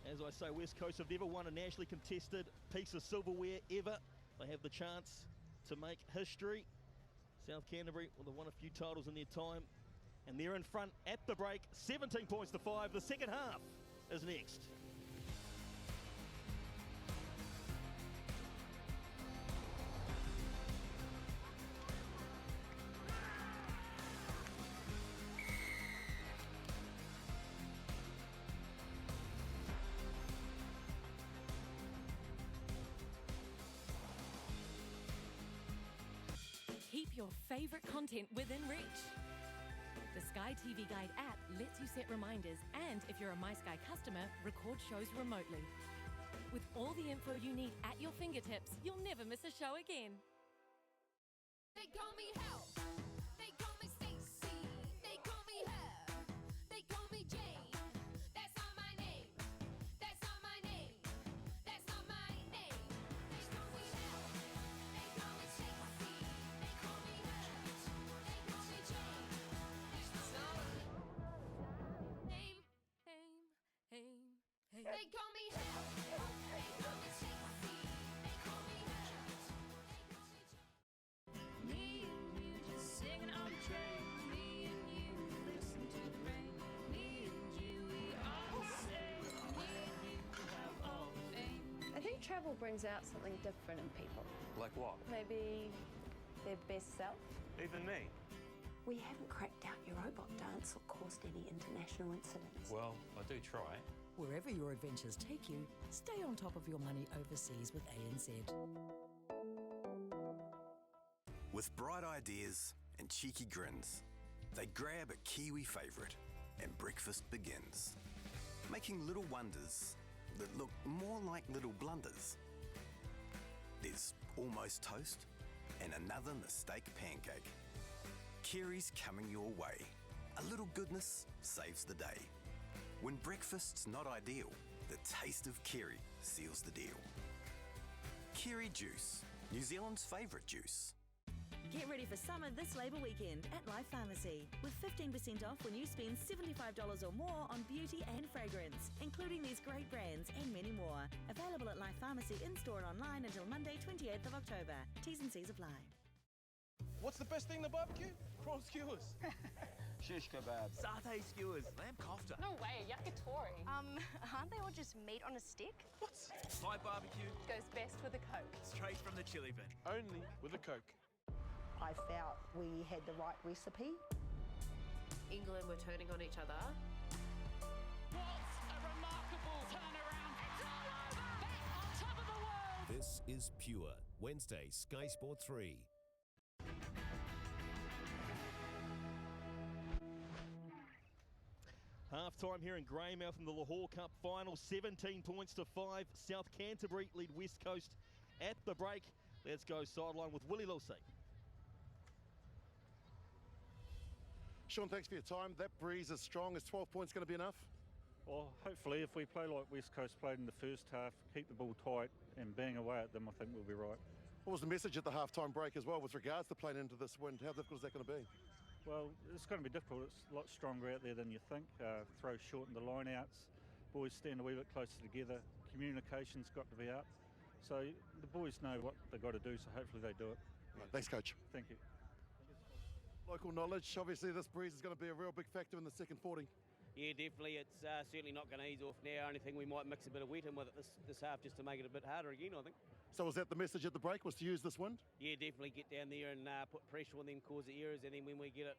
As I say, West Coast have never won a nationally contested piece of silverware ever. They have the chance to make history. South Canterbury will have won a few titles in their time, and they're in front at the break, 17 points to 5. The second half is next. Keep your favourite content within reach. The Sky TV Guide app lets you set reminders, and if you're a My Sky customer, record shows remotely. With all the info you need at your fingertips, you'll never miss a show again. They call me Hell. They call me Stacy. They call me Her. They call me Jane. That's not my name. That's not my name. That's not my name. They call me Hell. They call me Stacy. They call me Her. They call me Jane. That's not my name. They call me Hell. They call me Stacy. They call me Her. Me and you just singing on the train. Me and you listen to the rain. Me and you, we are the same. Me and you have all the fame. I think travel brings out something different in people. Like what? Maybe their best self. Even me? We haven't cracked out your robot dance or caused any international incidents. Well, I do try. Wherever your adventures take you, stay on top of your money overseas with ANZ. With bright ideas and cheeky grins, they grab a Kiwi favourite and breakfast begins. Making little wonders that look more like little blunders. There's almost toast and another mistake pancake. Kiri's coming your way. A little goodness saves the day. When breakfast's not ideal, the taste of Kiri seals the deal. Kiri Juice, New Zealand's favourite juice. Get ready for summer this Labour weekend at Life Pharmacy with 15% off when you spend $75 or more on beauty and fragrance, including these great brands and many more. Available at Life Pharmacy in-store and online until Monday 28th of October. T's and C's apply. What's the best thing to barbecue? Prawn skewers. Shish kebab. Satay skewers. Lamb kofta. No way, yakitori. Aren't they all just meat on a stick? What? Thai barbecue. Goes best with a Coke. Straight from the chili bin. Only with a Coke. I felt we had the right recipe. England were turning on each other. What a remarkable turnaround. It's all over! Back on top of the world! This is Pure, Wednesday, Sky Sport 3. Half-time here in Greymouth in the Lochore Cup Final, 17 points to 5. South Canterbury lead West Coast at the break. Let's go sideline with Willie Lilsey. Sean, thanks for your time. That breeze is strong. Is 12 points going to be enough? Well, hopefully, if we play like West Coast played in the first half, keep the ball tight and bang away at them, I think we'll be right. What was the message at the half-time break as well with regards to playing into this wind? How difficult is that going to be? Well, it's going to be difficult. It's a lot stronger out there than you think. Throw short in the line-outs. Boys stand a wee bit closer together. Communication's got to be up. So the boys know what they've got to do, so hopefully they do it. Right, thanks, Coach. Thank you. Local knowledge. Obviously, this breeze is going to be a real big factor in the second 40. Yeah, definitely. It's certainly not going to ease off now. Only thing, we might mix a bit of wet in with it this half just to make it a bit harder again, I think. So was that the message at the break, was to use this wind? Yeah, definitely get down there and put pressure on them, cause the errors, and then when we get it,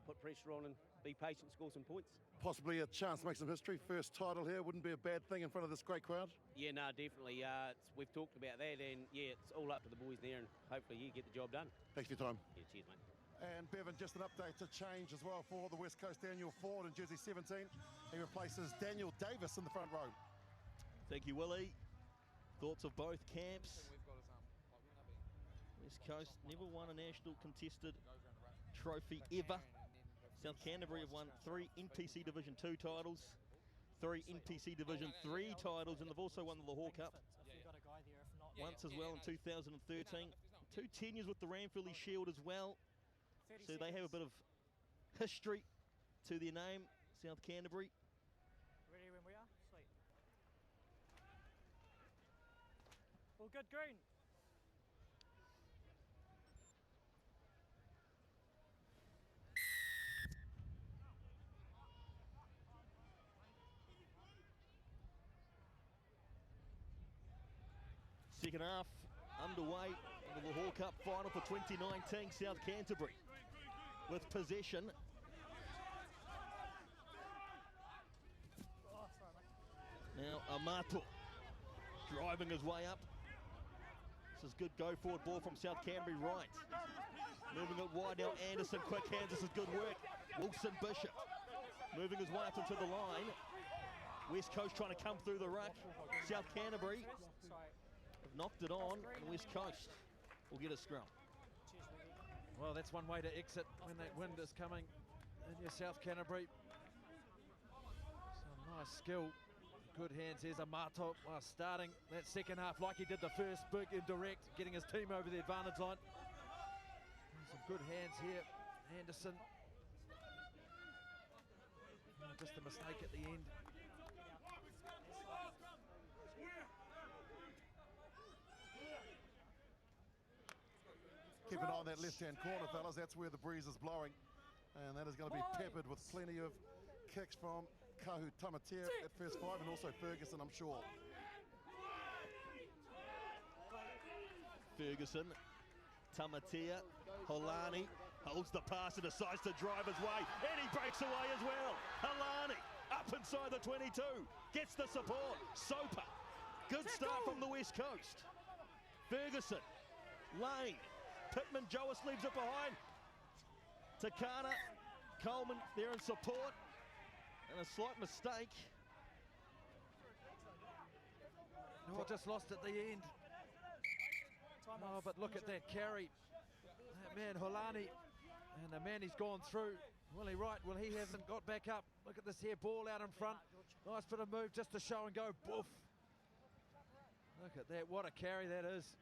put pressure on and be patient, score some points. Possibly a chance to make some history. First title here, wouldn't be a bad thing in front of this great crowd. Yeah, no, definitely. We've talked about that, and yeah, it's all up to the boys there, and hopefully you get the job done. Thanks for your time. Yeah, cheers, mate. And Bevan, just an update to change as well for the West Coast. Daniel Ford in jersey 17. He replaces Daniel Davis in the front row. Thank you, Willie. Thoughts of both camps? West Coast never won a national contested trophy ever. South Canterbury have won 3 NPC Division 2 titles, 3 NPC Division 3 titles, and they've also won the Lochore Cup once as well in 2013. 2 tenures with the Ranfurly Shield as well. So they have a bit of history to their name, South Canterbury. Ready when we are? Sweet. All good, green. Second half underway in the Lochore Cup Final for 2019, South Canterbury with possession. Now Amato driving his way up. This is good go forward ball from South Canterbury right. Moving it wide now, Anderson, quick hands, this is good work. Wilson Bishop moving his way up into the line. West Coast trying to come through the ruck. South Canterbury have knocked it on, and West Coast will get a scrum. Well, that's one way to exit when that wind is coming in your South Canterbury. Some nice skill, good hands. Here's Amato starting that second half like he did the first, big and direct, getting his team over the advantage line. Some good hands here, Anderson. Just a mistake at the end. Keep an eye on that left-hand corner, fellas. That's where the breeze is blowing. And that is going to be peppered with plenty of kicks from Kahu Tamatea at first 5, and also Ferguson, I'm sure. Ferguson, Tamatea, Holani holds the pass and decides to drive his way, and he breaks away as well. Holani up inside the 22, gets the support. Soper, good start from the West Coast. Ferguson, Lane, Pittman, Joas leaves it behind. Takana, Coleman there in support, and a slight mistake. Oh, just lost at the end. Oh, but look at that carry. That man, Holani, and the man he's gone through. Willie Wright, well, he hasn't got back up. Look at this here, ball out in front. Nice bit of move just to show and go. Boof. Look at that, what a carry that is.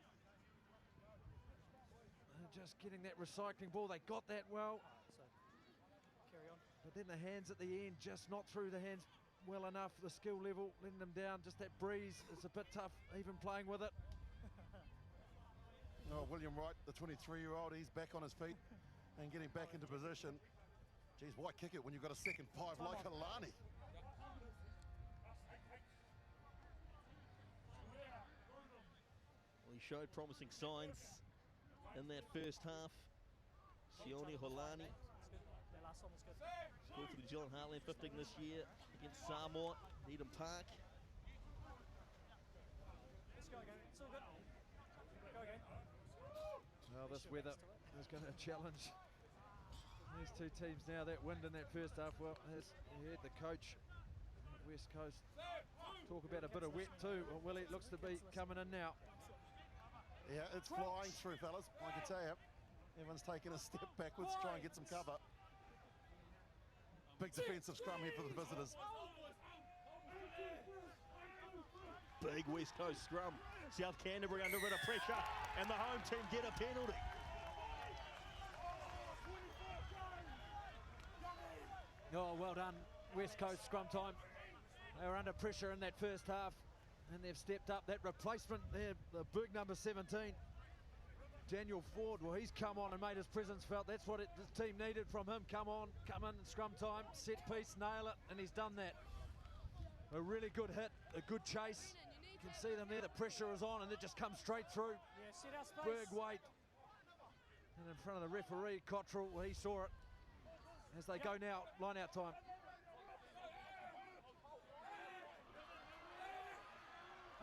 Just getting that recycling ball, they got that well. Carry on. But then the hands at the end, just not through the hands well enough. The skill level, letting them down, just that breeze. It's a bit tough even playing with it. Oh, William Wright, the 23-year-old, he's back on his feet and getting back into position. Geez, why kick it when you've got a second 5 like Alani? Well, he showed promising signs in that first half. Sione Holani That last one was good. scored for the New Zealand Heartland 15 this year against Samoa, Eden Park. Let's go again. It's all good. Go again. Well, this weather is going to challenge these two teams now. That wind in that first half, well, as you heard the coach, West Coast, talk about a bit of wet too. Well, Willie, it looks to be coming in now. Yeah, it's flying through, fellas. I can tell you, everyone's taking a step backwards to try and get some cover. Big defensive scrum here for the visitors. Big West Coast scrum. South Canterbury under a bit of pressure, and the home team get a penalty. Oh, well done, West Coast scrum time. They were under pressure in that first half, and they've stepped up. That replacement there, the big number 17. Daniel Ford, well, he's come on and made his presence felt. That's what this team needed from him. Come on, come in, scrum time, set piece, nail it, and he's done that. A really good hit, a good chase. You can see them there, the pressure is on, and it just comes straight through. Yeah, set our space. Bergwaite. And in front of the referee, Cottrell, well, he saw it. As they go now, line out time.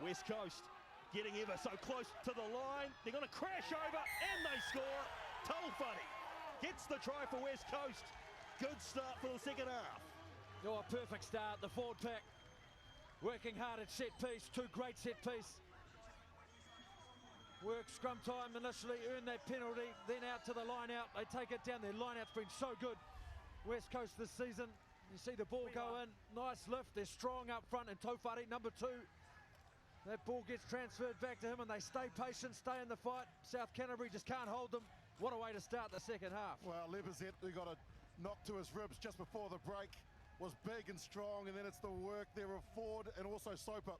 West Coast getting ever so close to the line. They're going to crash over, and they score. Tolfani gets the try for West Coast. Good start for the second half. Oh, a perfect start. The forward pack working hard at set piece. Two great set piece. Work scrum time initially, earn that penalty, then out to the line out. They take it down. Their line out's been so good. West Coast this season. You see the ball go in. Nice lift. They're strong up front. And Tofari, number 2. That ball gets transferred back to him, and they stay patient, stay in the fight. South Canterbury just can't hold them. What a way to start the second half. Well, Lebazet, who got a knock to his ribs just before the break, was big and strong, and then it's the work there of Ford and also Soper.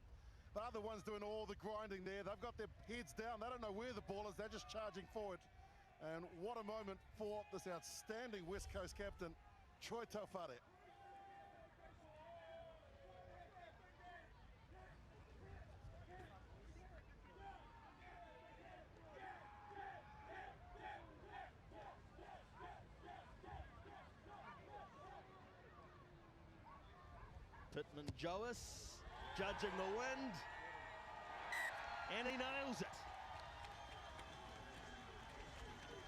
The other ones doing all the grinding there. They've got their heads down. They don't know where the ball is. They're just charging forward. And what a moment for this outstanding West Coast captain, Troy Taufare. Pittman Joas judging the wind, and he nails it.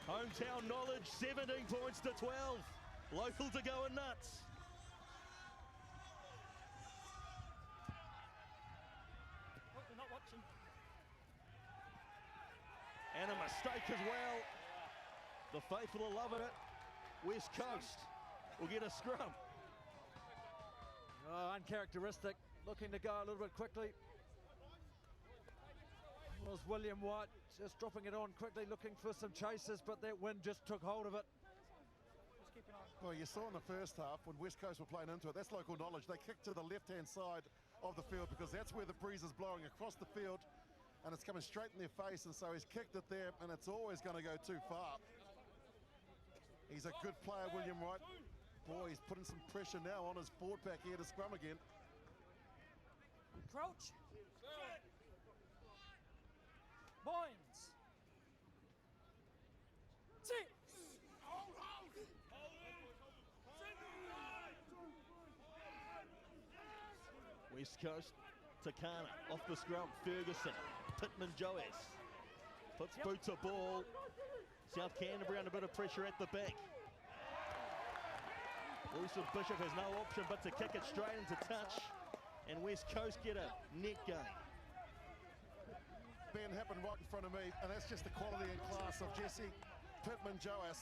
Hometown knowledge, 17 points to 12. Locals are going nuts. We're not watching. And a mistake as well. The faithful are loving it. West Coast will get a scrum. Oh, uncharacteristic, looking to go a little bit quickly. Was William White just dropping it on quickly, looking for some chases, but that wind just took hold of it. Well, you saw in the first half when West Coast were playing into it, that's local knowledge. They kicked to the left-hand side of the field because that's where the breeze is blowing across the field, and it's coming straight in their face, and so he's kicked it there, and it's always going to go too far. He's a good player, William White. Boy, he's putting some pressure now on his forward pack here to scrum again. Crouch. Boynes. Sit. West Coast, Takana off the scrum. Ferguson, Pittman Joas puts boots a ball. South Canterbury under a bit of pressure at the back. Wilson Bishop has no option but to kick it straight into touch, and West Coast get a net gain. Ben happened right in front of me, and that's just the quality and class of Jesse Pittman Joas.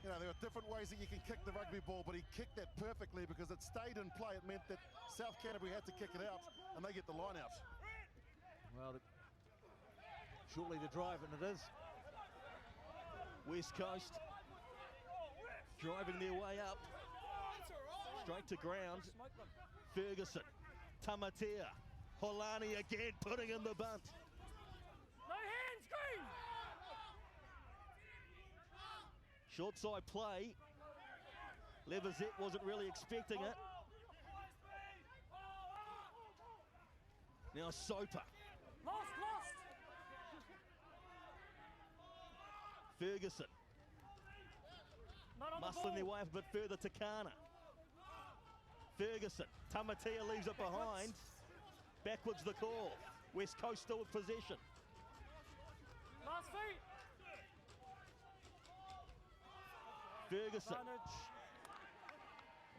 You know, there are different ways that you can kick the rugby ball, but he kicked that perfectly because it stayed in play. It meant that South Canterbury had to kick it out, and they get the line out. Well, surely the drive, and it is. West Coast driving their way up. Straight to ground. Ferguson, Tamatea, Holani again putting in the bunt. No hands, Green! Short side play. Leverzette wasn't really expecting it. Now Soper. Lost! Ferguson. Muscling their way up a bit further to Kana. Ferguson, Tamatea leaves it behind. Backwards the call. West Coast still with possession. Last feet. Ferguson.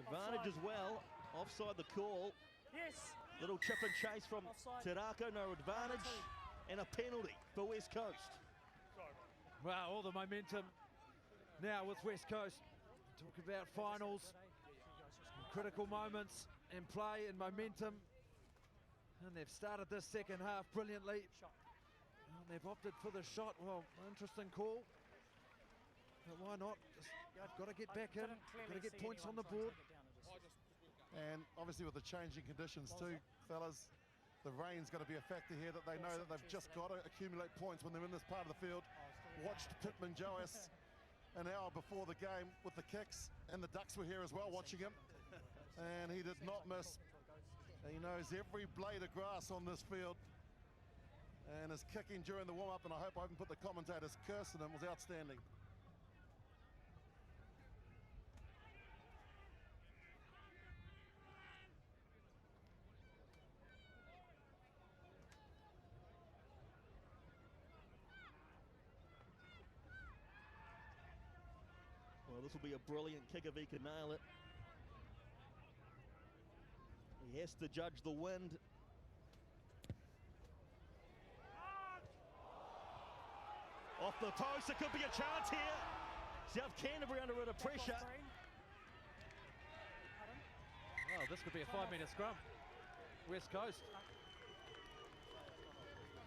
Advantage as well. Offside the call. Yes. Little chip and chase from Terako, no advantage. And a penalty for West Coast. Wow, all the momentum now with West Coast. Talk about finals. Critical moments in play and momentum, and they've started this second half brilliantly. And they've opted for the shot. Well, interesting call, but why not? Just got to get back in, got to get points on the board. And obviously with the changing conditions too, fellas, the rain's got to be a factor here, that they know that they've just got to accumulate points when they're in this part of the field. watched Pittman Joas an hour before the game with the kicks, and the Ducks were here as well watching him, and he did not miss. He knows every blade of grass on this field, and his kicking during the warm-up, and I hope I haven't put the commentators cursing him, was outstanding. Well, this will be a brilliant kick if he can nail it. He has to judge the wind. Off the post, it could be a chance here. South Canterbury under a bit of pressure. Well, this could be a 5-metre scrum. West Coast.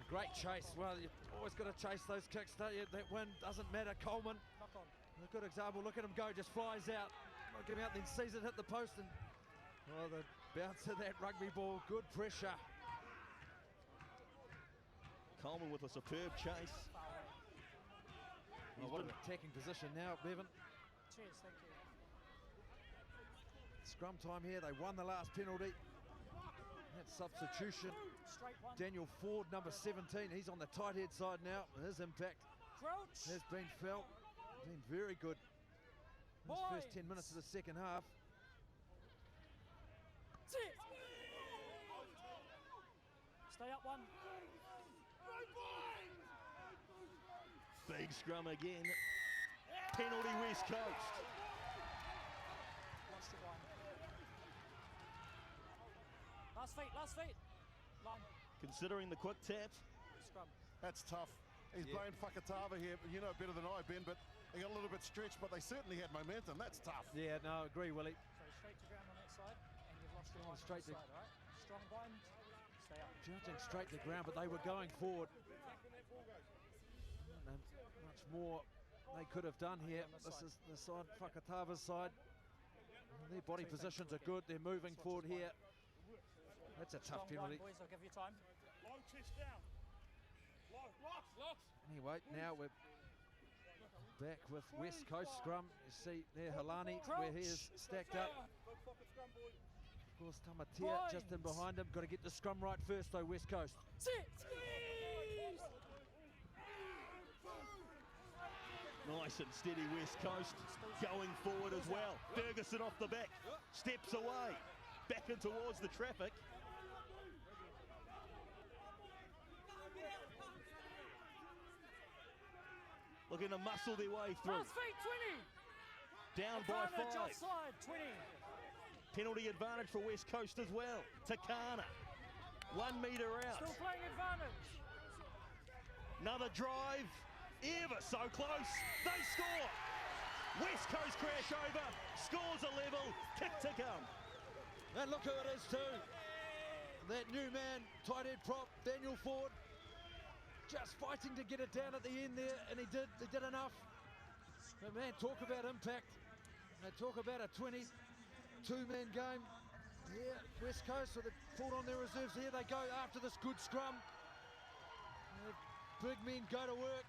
Great chase. Well, you've always got to chase those kicks, don't you? That wind doesn't matter. Coleman, a good example. Look at him go, just flies out. Get him out, then sees it hit the post, and the bounce of that rugby ball. Good pressure. Coleman with a superb chase. What an attacking position now, Bevan. Cheers, thank you. Scrum time here. They won the last penalty. That substitution. Daniel Ford, number 17. He's on the tight head side now. His impact has been felt. Been very good. His first 10 minutes of the second half. Stay up one. Big scrum again. Penalty West Coast. Lost it one. Last feet. Line. Considering the quick tap. Scrum. That's tough. He's playing Whakatava here, but you know better than I, Ben, but he got a little bit stretched, but they certainly had momentum. That's tough. Yeah, no, I agree, Willie. So straight to ground on that side, and you've lost your line straight on that side, right? Strong bind, stay up. Judging straight to ground, but they were going forward. Much more they could have done here. This is the side, Whakatava's side. Their body positions are good. They're moving forward here. That's a tough penalty. Boys, I'll give you time. Low chest down. Lock. Anyway, now we're back with West Coast scrum. You see there Halani, where he is stacked up. Of course, Tamatea just in behind him. Got to get the scrum right first, though, West Coast. Nice and steady West Coast going forward as well. Ferguson off the back, steps away, back in towards the traffic. Looking to muscle their way through. Last feet, 20. Down by 5. Offside, 20. Penalty advantage for West Coast as well. Takana, 1 metre out. Still playing advantage. Another drive, ever so close. They score. West Coast crash over, scores a level, kick to come. And look who it is too. That new man, tight head prop, Daniel Ford. Just fighting to get it down at the end there, and he did enough. But man, talk about impact. They talk about a 22-man game. Yeah, West Coast, so they pulled on their reserves here. They go after this good scrum. Big men go to work.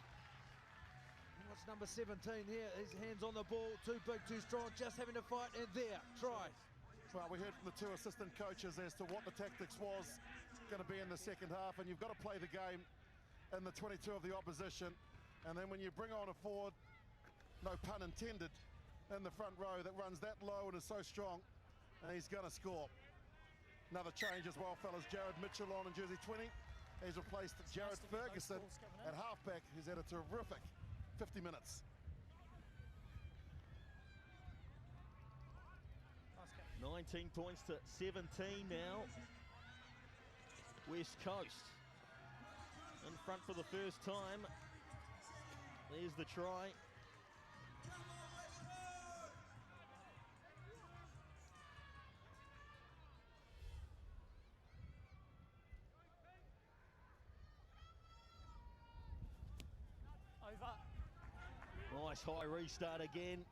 And what's number 17 here? His hands on the ball, too big, too strong, just having to fight, and there, try. Well, we heard from the two assistant coaches as to what the tactics was going to be in the second half, and you've got to play the game in the 22 of the opposition, and then when you bring on a forward, no pun intended, in the front row that runs that low and is so strong, and he's going to score. Another change as well, fellas. Jared Mitchell on in jersey 20. He's replaced Jared Ferguson at halfback, who's had a terrific 50 minutes. Nice 19 points to 17 now. West Coast in front for the first time. There's the try. Over. Nice high restart again.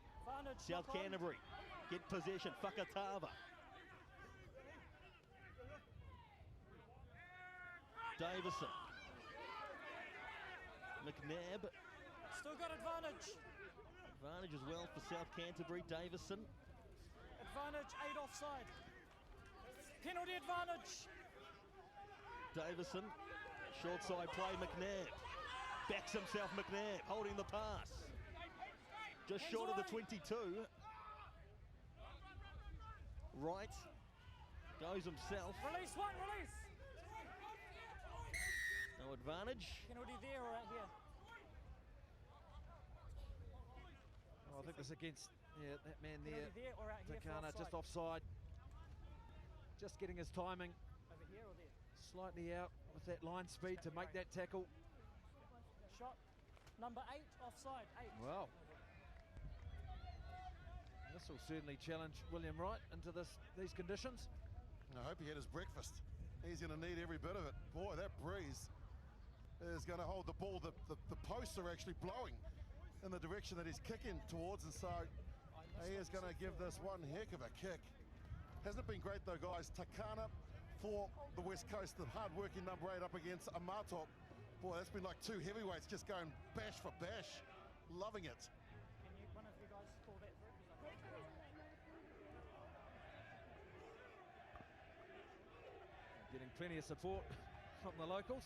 South Canterbury get possession. Whakatava. Davison. McNabb. Still got advantage. Advantage as well for South Canterbury. Davison. Advantage, 8 offside. Penalty advantage. Davison. Short side play, McNabb. Backs himself, McNabb, holding the pass. Just short of the 22. Right. Goes himself. Release one, release. No advantage. Penalty there or out here? Oh, I think it's against that man there. Penalty there or out here for Takana, offside? just offside. Just getting his timing Over here or there? slightly out with that line speed to make that tackle. Shot. Number 8, offside, 8. Wow. This will certainly challenge William Wright into these conditions. I hope he had his breakfast. He's going to need every bit of it. Boy, that breeze is going to hold the ball. The posts are actually blowing in the direction that he's kicking towards, and so he is going to give this one heck of a kick. Hasn't been great though, guys. Takana for the West Coast, the hard-working number 8 up against Amato. Boy, that's been like two heavyweights just going bash for bash. Loving it. Can one of you guys call that through? Getting plenty of support from the locals.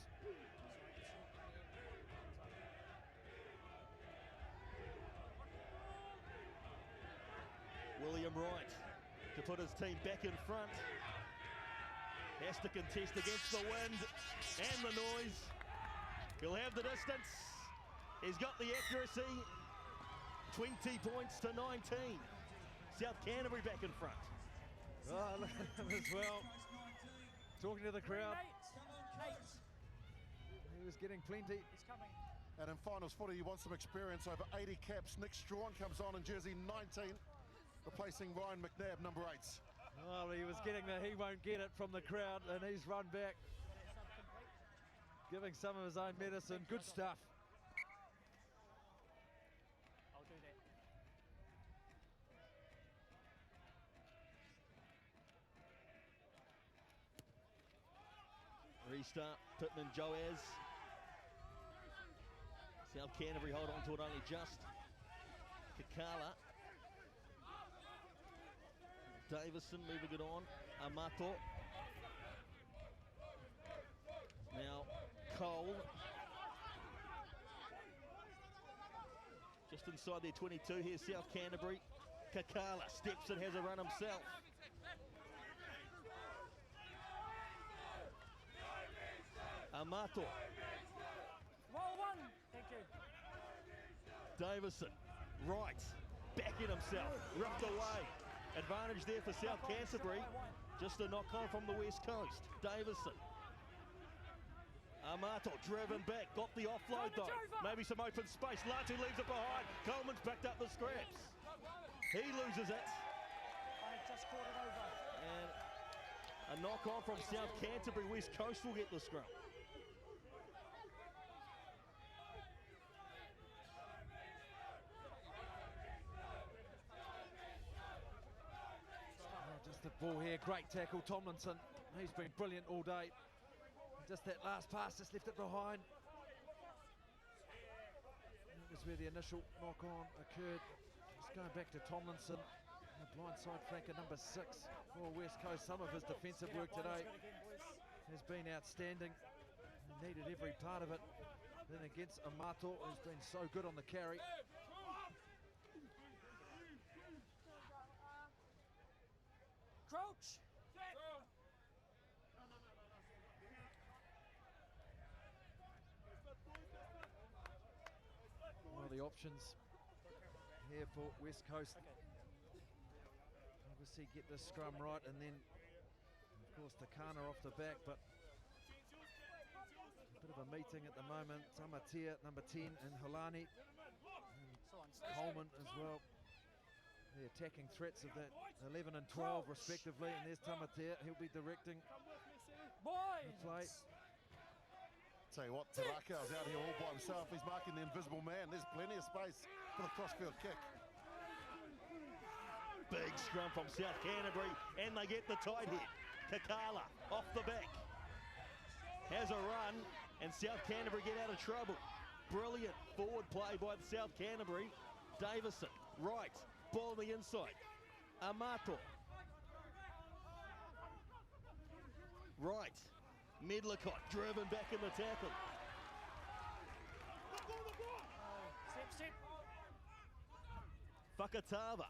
William Wright to put his team back in front. Has to contest against the wind and the noise. He'll have the distance. He's got the accuracy. 20 points to 19. South Canterbury back in front. Oh, look at him as well. Talking to the crowd. He was getting plenty. He's coming. And in finals footy, you want some experience. Over 80 caps. Nick Strawn comes on in jersey 19, replacing Ryan McNabb, number 8. Oh, he was getting the he won't get it from the crowd, and he's run back, giving some of his own medicine. Good stuff. I'll do that. Restart, Pittman, Joaz. South Canterbury hold on to it only just. Kakala. Davison moving it on. Amato. Now Cole. Just inside their 22 here, South Canterbury. Kakala steps and has a run himself. Amato. Roll one. Thank you. Davison. Right. Backing himself. Ripped away. Advantage there for South Canterbury. Just a knock on from the West Coast. Davison. Amato driven back. Got the offload though. Maybe some open space. Latu leaves it behind. Coleman's backed up the scraps. He loses it. I just caught it over. And a knock on from South Canterbury. West Coast will get the scrum. The ball here, great tackle, Tomlinson. He's been brilliant all day. Just that last pass, just left it behind. That was where the initial knock-on occurred. Just going back to Tomlinson. The blindside flanker number 6 for West Coast. Some of his defensive work today has been outstanding. He needed every part of it. Then against Amato, who's been so good on the carry. Crouch. One of the options here for West Coast. Obviously get this scrum right, and then of course Takana off the back, but a bit of a meeting at the moment. Tamatea, number 10, and Halani, and Coleman as well. The attacking threats of that 11 and 12 respectively, and there's Tamatea. He'll be directing the play. Tell you what, Taraka's out here all by himself. He's marking the invisible man. There's plenty of space for the crossfield kick. Big scrum from South Canterbury, and they get the tight hit. Kakala off the back. Has a run, and South Canterbury get out of trouble. Brilliant forward play by the South Canterbury. Davison, right, ball on the inside. Amato. Right, Medlicott driven back in the tackle. Step. Fakatava.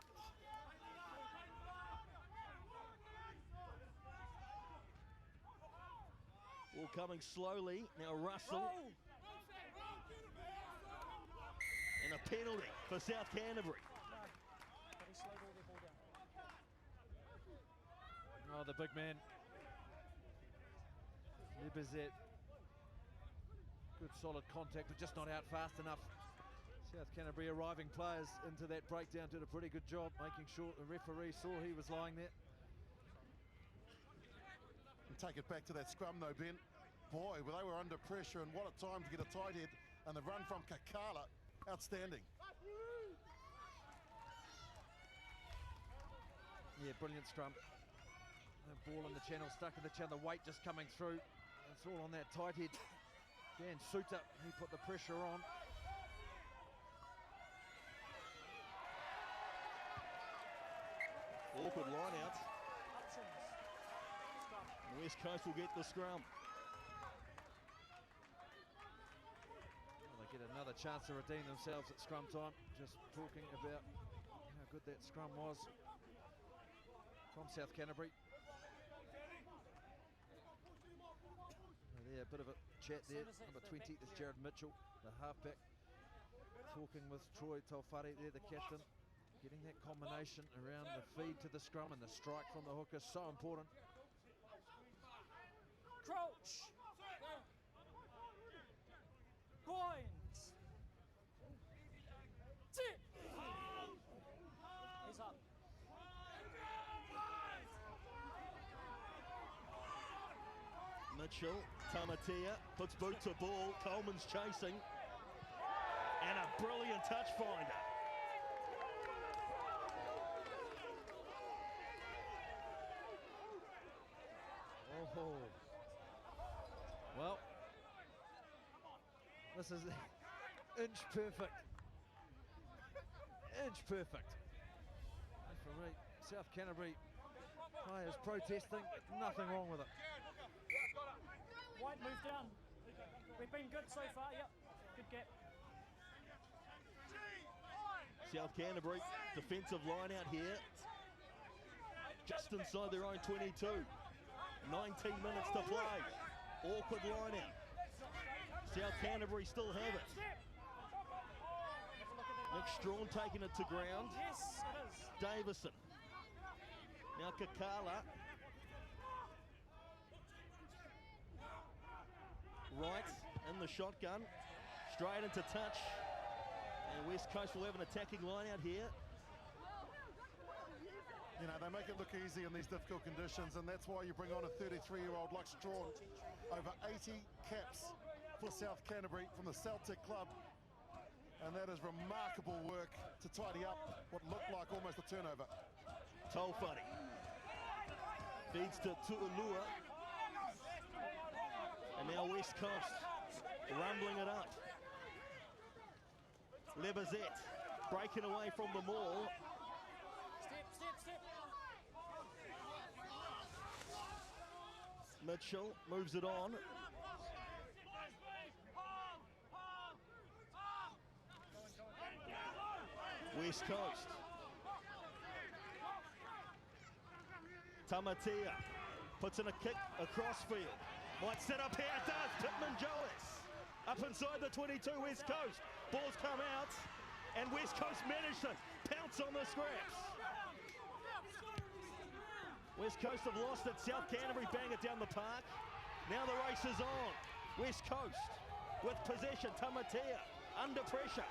All coming slowly. Now Russell. And a penalty for South Canterbury. Oh, the big man. Libizet. Good solid contact, but just not out fast enough. South Canterbury arriving players into that breakdown did a pretty good job, making sure the referee saw he was lying there. And take it back to that scrum though, Ben. Boy, well, they were under pressure, and what a time to get a tight head. And the run from Kakala, outstanding. Yeah, brilliant scrum. The ball in the channel, stuck in the channel, the weight just coming through. It's all on that tight head. Dan Suter, he put the pressure on. Awkward line out. West Coast will get the scrum. Well, they get another chance to redeem themselves at scrum time. Just talking about how good that scrum was from South Canterbury. There, a bit of a chat there. Number 20 is Jared Mitchell, the halfback, talking with Troy Taufare there, the captain. Getting that combination around the feed to the scrum and the strike from the hooker, so important. Crouch. Points. Tip. He's up. Mitchell, Tamatea, puts boot to ball. Coleman's chasing. And a brilliant touch finder. Oh. Well, this is inch perfect. Inch perfect. Referee, South Canterbury players protesting, nothing wrong with it. White move down. We've been good so far, yep. Good gap. South Canterbury, defensive line out here. Just inside their own 22. 19 minutes to play. Awkward line out. South Canterbury still have it. Nick Strawn taking it to ground. Yes, it is. Davison. Now Kakala. Right in the shotgun. Straight into touch. And West Coast will have an attacking line out here. You know, they make it look easy in these difficult conditions, and that's why you bring on a 33-year-old like Strawn. Over 80 caps for South Canterbury from the Celtic club. And that is remarkable work to tidy up what looked like almost a turnover. Tolfani feeds to Tu'ulua. And now West Coast rumbling it up. Lebazette breaking away from the maul. Step. Mitchell moves it on. West Coast. Tamatea puts in a kick across field. Might set up here, it does. Pittman Joas up inside the 22, West Coast. Ball's come out, and West Coast managed to pounce on the scraps. West Coast have lost it. South Canterbury bang it down the park. Now the race is on. West Coast with possession. Tamatea under pressure.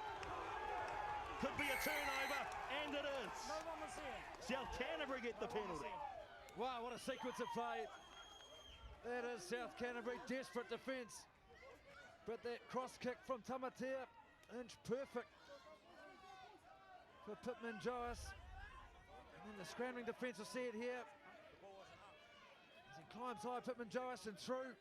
Could be a turnover, and it is. No one was there. South Canterbury get the penalty. Wow, what a sequence of play. That is South Canterbury, desperate defence. But that cross kick from Tamatea, inch perfect for Pittman Joas. And then the scrambling defence, will see it here. As he climbs high, Pittman Joas and through.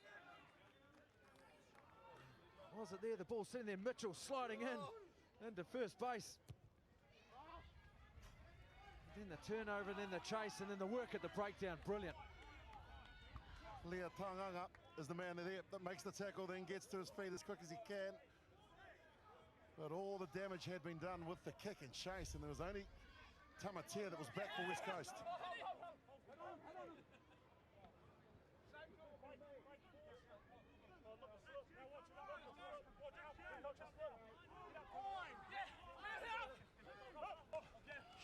Was it there? The ball sitting there. Mitchell sliding in into first base. Then the turnover, and then the chase, and then the work at the breakdown. Brilliant. Lea Tanganga is the man there that makes the tackle, then gets to his feet as quick as he can. But all the damage had been done with the kick and chase, and there was only Tamatea that was back for West Coast.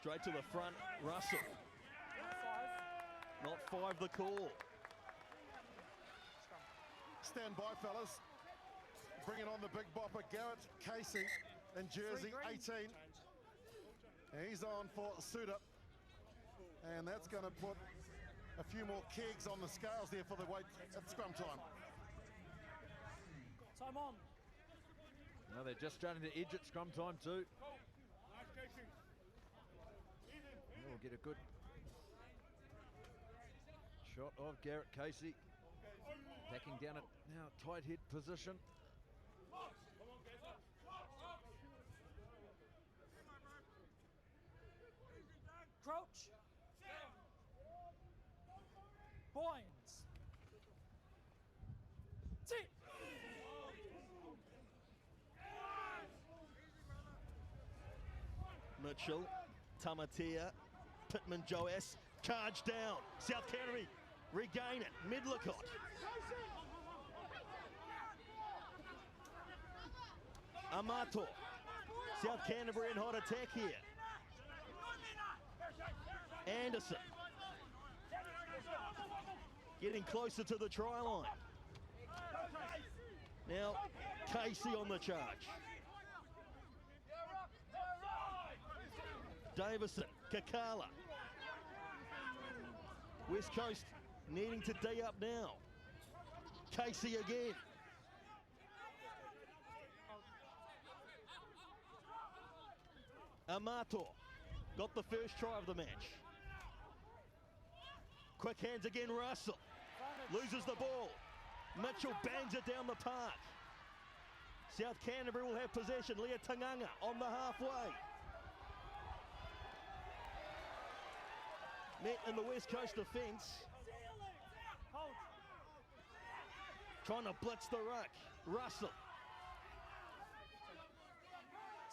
Straight to the front, Russell. Not 5 the call. Stand by, fellas. Bringing on the big bopper, Garrett Casey in jersey 18. He's on for suit-up. And that's going to put a few more kegs on the scales there for the weight at scrum time. Time on. Now they're just starting to edge at scrum time too. We'll get a good shot of Garrett Casey. Backing down at now tight head position. Crouch. Boynes. Sit. Mitchell, Tamatea, Pittman Joas, charge down. South Canterbury regain it. Midlacott. Amato. South Canterbury in hot attack here. Anderson. Getting closer to the try line. Now, Casey on the charge. Davison, Kakala. West Coast needing to D up now. Casey again. Amato got the first try of the match. Quick hands again, Russell. Loses the ball. Mitchell bangs it down the park. South Canterbury will have possession. Lea Tanganga on the halfway. Met in the West Coast defence. Trying to blitz the ruck. Russell.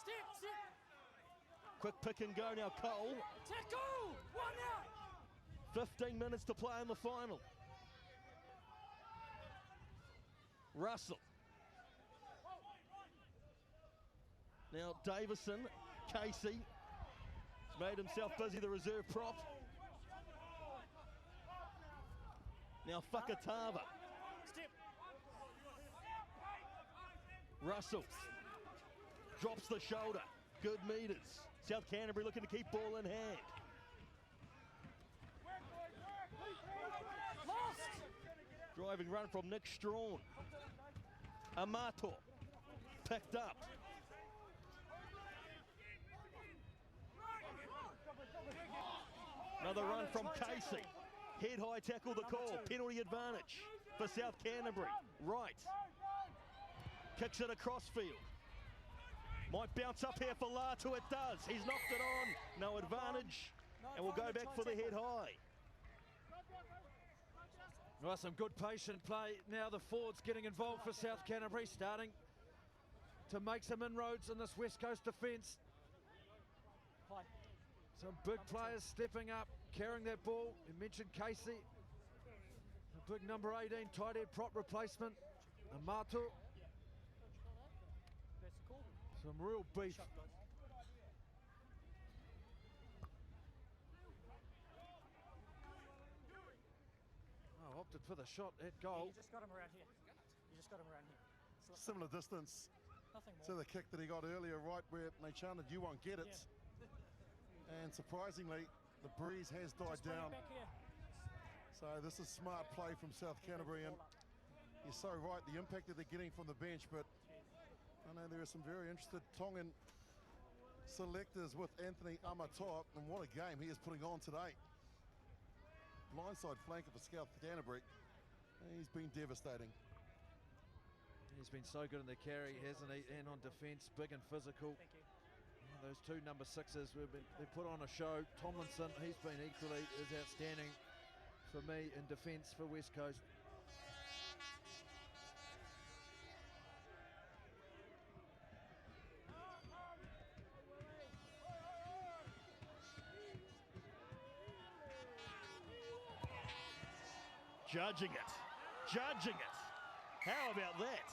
Step. Quick pick and go now, Cole. Tackle! 1 out! 15 minutes to play in the final. Russell. Now Davison, Casey. He's made himself busy, the reserve prop. Now Fakatava. Step. Russell. Drops the shoulder. Good meters. South Canterbury looking to keep ball in hand. Lost. Driving run from Nick Strawn. Amato. Picked up. Another run from Casey. Head high tackle the call. Penalty advantage for South Canterbury. Right. Kicks it across field. Might bounce up here for Latu. It does. He's knocked it on. No advantage. And we'll go back for the head high. Well, some good patient play. Now the forwards getting involved for South Canterbury, starting to make some inroads in this West Coast defence. Some big players stepping up, carrying that ball. You mentioned Casey. The big number 18 tight end prop replacement. Amato. Some real beef. Oh, opted for the shot at goal. You just got him around here. Similar distance Nothing more. to the kick that he got earlier, right where they chanted, "You won't get it." And surprisingly, the breeze has died down. So this is smart play from South Canterbury, and you're so right, the impact that they're getting from the bench, but I know there are some very interested Tongan selectors with Anthony Amato, and what a game he is putting on today. Blindside flanker for South Canterbury. He's been devastating. He He's been so good in the carry, hasn't he? And on defence, big and physical. Thank you. Those two number 6s, they put on a show. Tomlinson, he's been equally as outstanding for me in defence for West Coast. Judging it. How about that?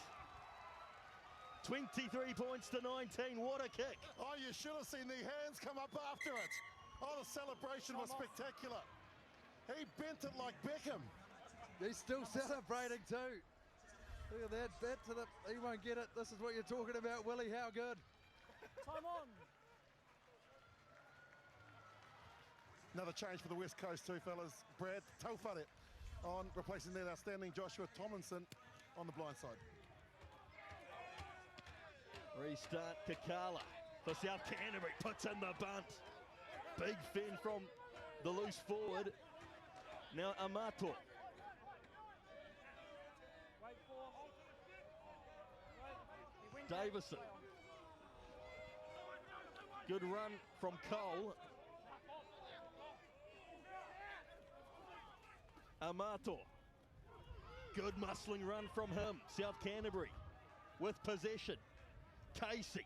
23 points to 19, what a kick. Oh, you should have seen the hands come up after it. Oh, the celebration was spectacular. He bent it like Beckham. He's still celebrating too. Look at that, bat to the, he won't get it. This is what you're talking about, Willie, how good. Time on. Another change for the West Coast too, fellas. Brad Taufare on replacing that outstanding Joshua Tomlinson on the blind side. Restart Kakala for South Canterbury, puts in the bunt. Big fin from the loose forward. Now Amato. Davison. Good run from Cole. Amato. Good muscling run from him. South Canterbury with possession. Casey.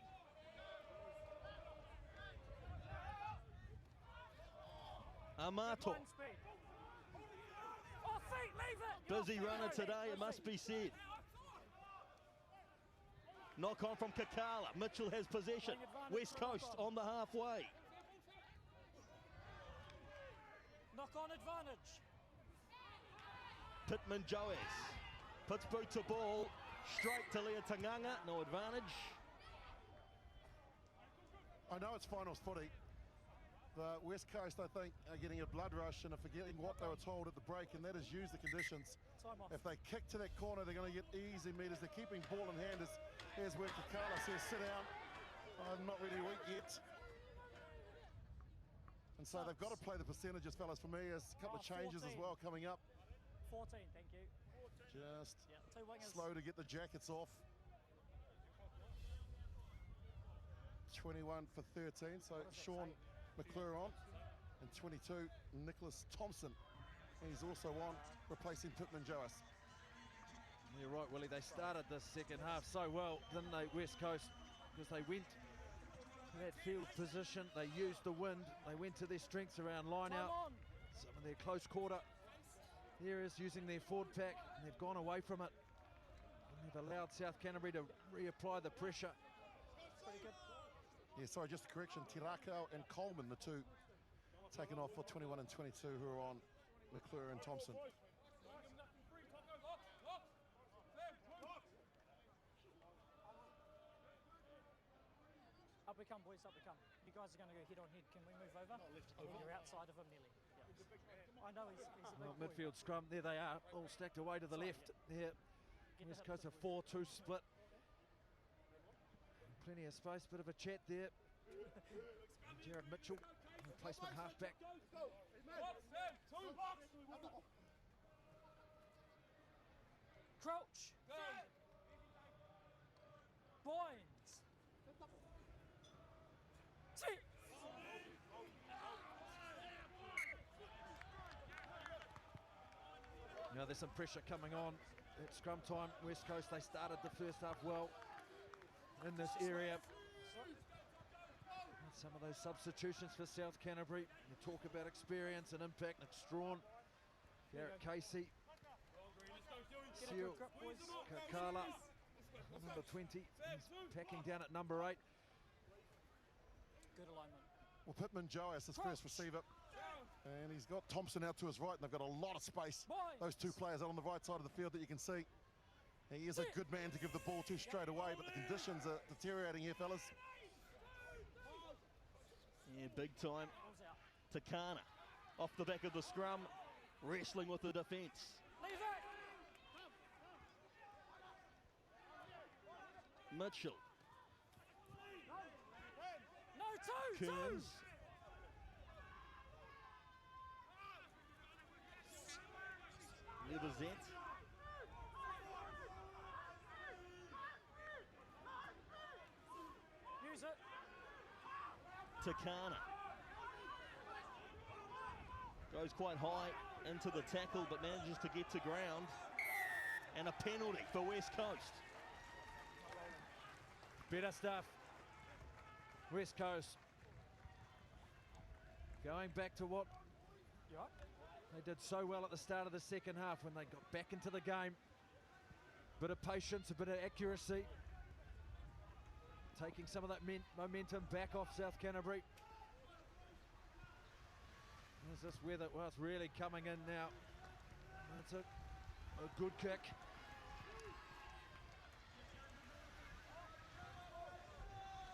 Amato. Busy runner today, it must be said. Knock on from Kakala. Mitchell has possession. West Coast on the halfway. Knock on advantage. Pittman Joes puts boot to ball. Straight to Lea Tanganga. No advantage. I know it's finals footy. The West Coast, I think, are getting a blood rush and are forgetting what they were told at the break, and that is use the conditions. If they kick to that corner, they're going to get easy meters. They're keeping ball in hand. Here's where Kakala says, sit down. I'm not really weak yet. And so they've got to play the percentages, fellas, for me. There's a couple of changes as well coming up. 14, thank you. Just two wingers. slow to get the jackets off. 21 for 13, so Sean McClure on, and 22 Nicholas Thompson, and he's also on replacing Pittman Joas. You're right, Willie, they started this second half so well, didn't they, West Coast, because they went to that field position, they used the wind, they went to their strengths around line out, some of their close quarter areas using their forward pack, and they've gone away from it, and they've allowed South Canterbury to reapply the pressure. Pretty good. Yeah, sorry, just a correction. Tirakau and Coleman, the two taken off for 21 and 22, who are on McClure and Thompson. Up we come, boys, up we come. You guys are going to go head on head. Can we move over? You're outside of him nearly. Yeah. I know he's a big boy. Midfield scrum, there they are, all stacked away to the left. There, West Coast a 4-2 split. Plenty of space, bit of a chat there. Jared Mitchell, replacement halfback. Crouch. Boynes. Sit. Now there's some pressure coming on at scrum time. West Coast, they started the first half well in this area. And some of those substitutions for South Canterbury. You talk about experience and impact. Nick Strawn, Garrett Casey, Seal, Kakala, number 20. He's packing down at number 8. Good alignment. Well, Pittman Joas, his first receiver. And he's got Thompson out to his right, and they've got a lot of space. Those two players out on the right side of the field that you can see. He is a good man to give the ball to straight away, but the conditions are deteriorating here, fellas. Yeah, big time. Takana off the back of the scrum, wrestling with the defence. Mitchell. No, two. Kearns. Levizette. Takana. Goes quite high into the tackle, but manages to get to ground. And a penalty for West Coast. Better stuff. West Coast going back to what they did so well at the start of the second half when they got back into the game. Bit of patience, a bit of accuracy. Taking some of that momentum back off South Canterbury. Is this weather? Well, it's really coming in now. That's a good kick.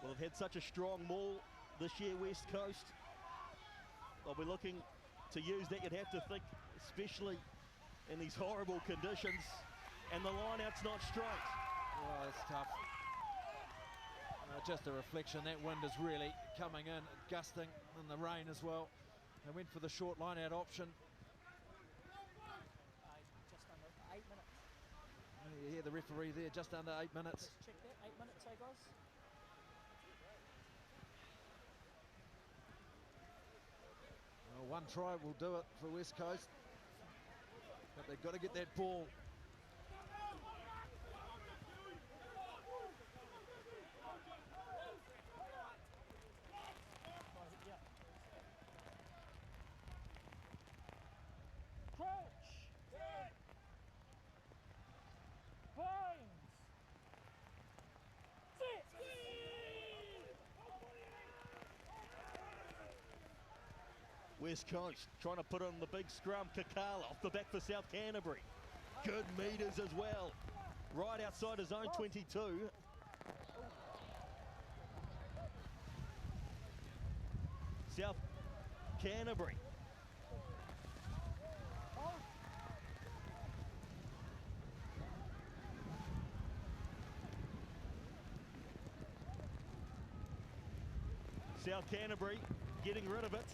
Well, they've had such a strong maul this year, West Coast. They'll be looking to use that, you'd have to think, especially in these horrible conditions. And the line-out's not straight. Well, it's tough. Just a reflection, that wind is really coming in, gusting, and the rain as well. They went for the short line-out option. Just under 8 minutes. You hear the referee there, just under 8 minutes. Just check that, 8 minutes, eh, guys? Well, one try will do it for West Coast. But they've got to get that ball. West Coast trying to put on the big scrum. Kakala off the back for South Canterbury. Good meters as well. Right outside his own 22. South Canterbury. South Canterbury getting rid of it.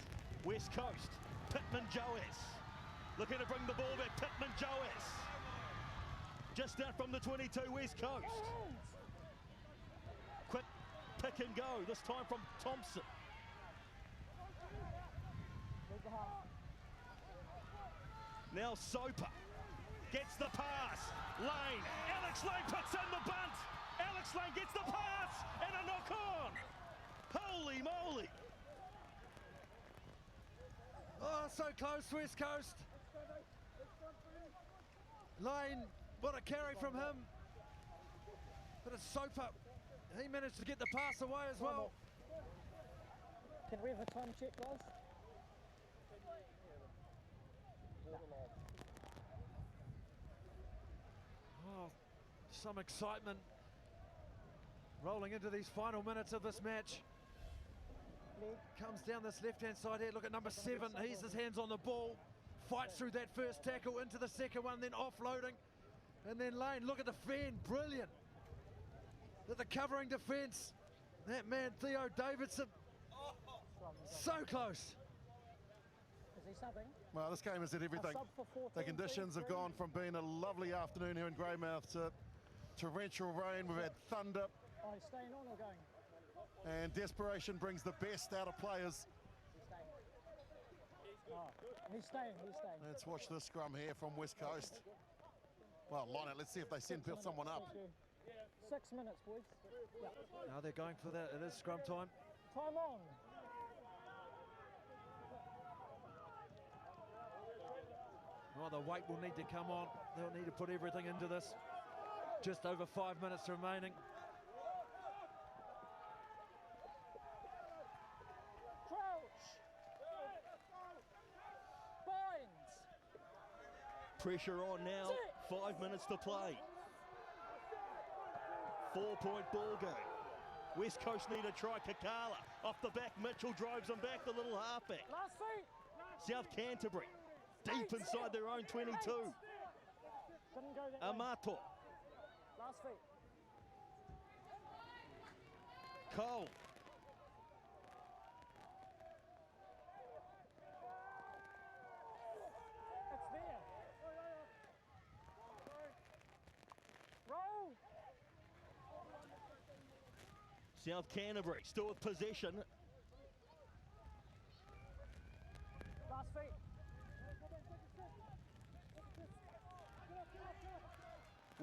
West Coast, Pittman Joes. Looking to bring the ball back, Pittman Joes. Just out from the 22, West Coast. Quick pick and go, this time from Thompson. Now Soper gets the pass. Lane, Alex Lane puts in the bunt. Alex Lane gets the pass and a knock on. Holy moly. Oh, so close, West Coast. Lane, what a carry from him. But it's Soper. He managed to get the pass away as well. Can we have a time check, guys? Oh, some excitement rolling into these final minutes of this match. Comes down this left-hand side here. Look at number 7. He's his hands on the ball. Fights through that first tackle into the second one, then offloading. And then Lane, look at the fan. Brilliant. At the covering defence. That man, Theo Davidson. So close. Is he subbing? Well, this game has hit everything. The conditions have gone from being a lovely afternoon here in Greymouth to torrential rain. We've had thunder. Oh, he's staying on or going? And desperation brings the best out of players. He's staying. Let's watch this scrum here from West Coast. Well, line it. Let's see if they send someone up. 6 minutes, boys. Yeah. Now they're going for that. It is scrum time. Time on. Oh, the weight will need to come on. They'll need to put everything into this. Just over 5 minutes remaining. Pressure on now, 5 minutes to play. 4-point ball game. West Coast need a try. Kakala off the back. Mitchell drives them back, the little halfback. Last feet. South Canterbury deep inside their own 22. Didn't go that Amato. Last feet. Cole. It's there. Roll. South Canterbury still with possession.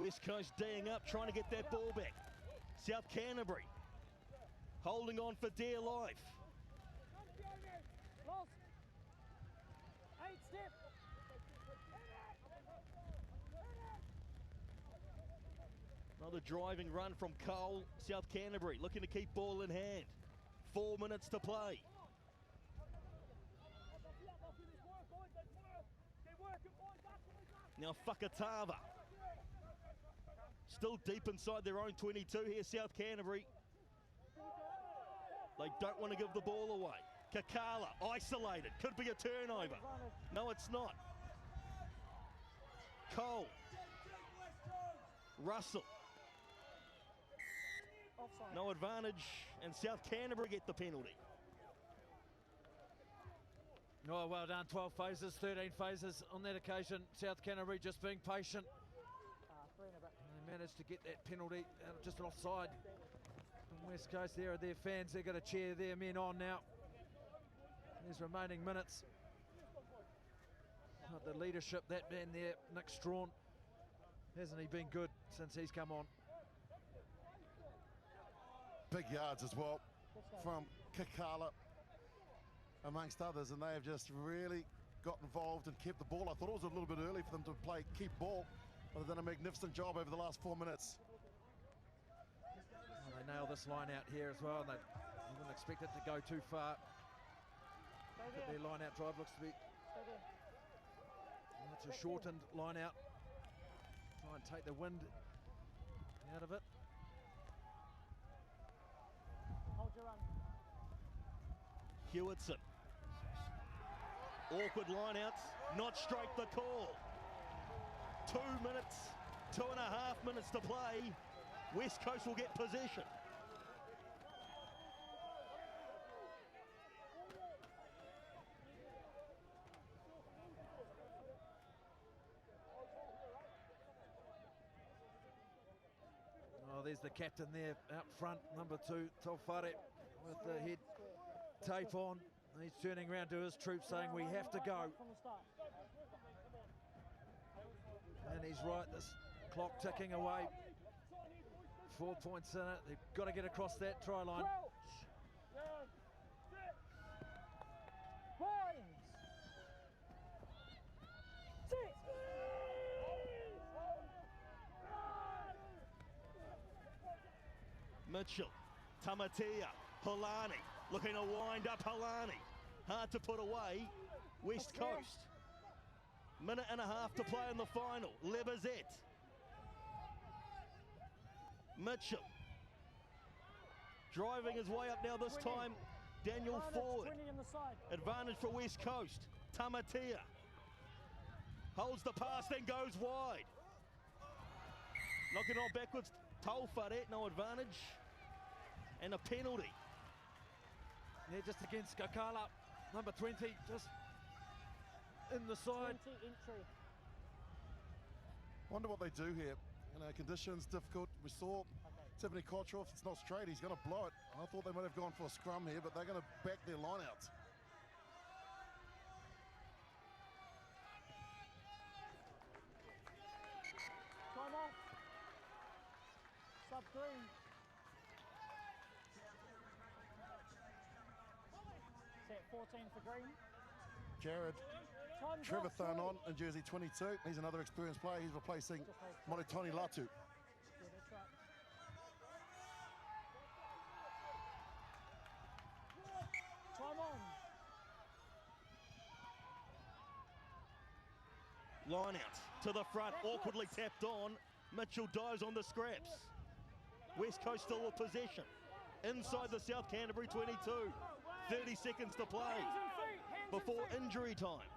West Coast D'ing up, trying to get that ball back. South Canterbury holding on for dear life. Lost. 8 step. Another driving run from Cole. South Canterbury looking to keep ball in hand. 4 minutes to play. Now Whakatava. Still deep inside their own 22 here, South Canterbury. They don't want to give the ball away. Kakala, isolated. Could be a turnover. No, it's not. Cole. Russell. No advantage, and South Canterbury get the penalty. Oh, well done. 12 phases, 13 phases on that occasion. South Canterbury just being patient. They managed to get that penalty out, just offside. From West Coast, there are their fans. They're going to cheer their men on now. These remaining minutes. Not the leadership, that man there, Nick Strawn. Hasn't he been good since he's come on? Big yards as well from Kakala, amongst others, and they have just really got involved and kept the ball. I thought it was a little bit early for them to play keep ball, but they've done a magnificent job over the last 4 minutes. Well, they nail this line out here as well, and they wouldn't expect it to go too far. But their line out drive looks to be much a shortened line out. Try and take the wind out of it. Hold your run. Hewitson. Awkward lineouts, not straight the call. 2 minutes, 2.5 minutes to play. West Coast will get possession. Oh, there's the captain there out front, number 2, Tolfare, with the head tape on. He's turning around to his troops saying, we have to go. And he's right, this clock ticking away. 4 points in it. They've got to get across that try line. Mitchell, Tamatea, Holani, looking to wind up Holani. Hard to put away, West Coast. Minute and a half to play in the final, Lebazette. Mitchell, driving his way up now this time, Daniel forward. Advantage for West Coast, Tamatea. Holds the pass, then goes wide. Knocking on backwards, Tolfare, no advantage. And a penalty. Yeah, just against Kakala, number 20, just in the side. Wonder what they do here. You know, conditions difficult. We saw Tiffany Kotroff, it's not straight, he's going to blow it. I thought they might have gone for a scrum here, but they're going to back their line out. Time off. Sub 3. Set 14 for Green. Jared Trevathan on in jersey 22. He's another experienced player. He's replacing Moritoni Latu. Yeah, that's right. Time on. Line out to the front, awkwardly tapped on. Mitchell dives on the scraps. West Coast still with possession. Inside the South Canterbury 22. 30 seconds to play before injury time.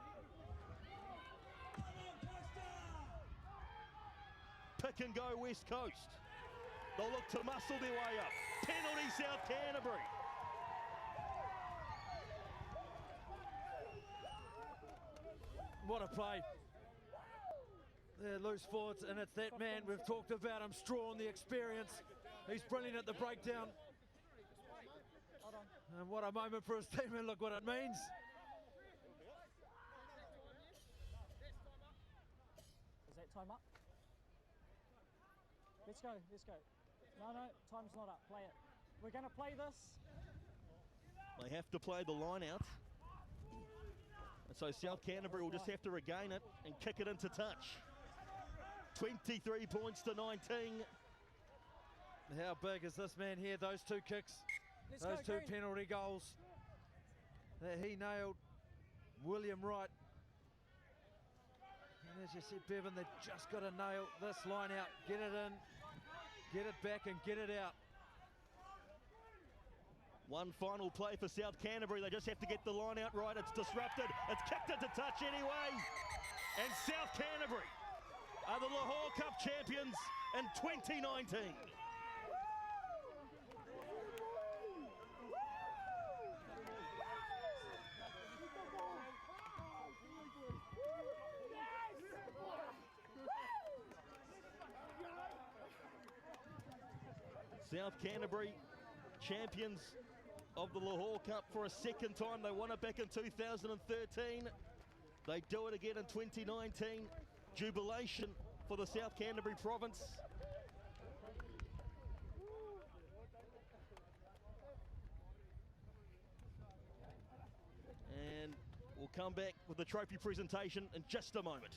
Pick and go West Coast. They'll look to muscle their way up. Penalty South Canterbury. What a play. They're loose forwards, and it's that man we've talked about him, Strawn, the experience. He's brilliant at the breakdown. And what a moment for his team, and look what it means. Is that time up? Let's go, let's go. No, time's not up. Play it. We're going to play this. They have to play the line out. And so South Canterbury will just have to regain it and kick it into touch. 23 points to 19. How big is this man here? Those two kicks, those two penalty goals that he nailed. William Wright. And as you said, Bevan, they've just got to nail this line out. Get it in, get it back and get it out. One final play for South Canterbury. They just have to get the line out right. It's disrupted. It's kicked into touch anyway. And South Canterbury are the Lochore Cup champions in 2019. South Canterbury, champions of the Lochore Cup for a second time. They won it back in 2013. They do it again in 2019. Jubilation for the South Canterbury province. And we'll come back with the trophy presentation in just a moment.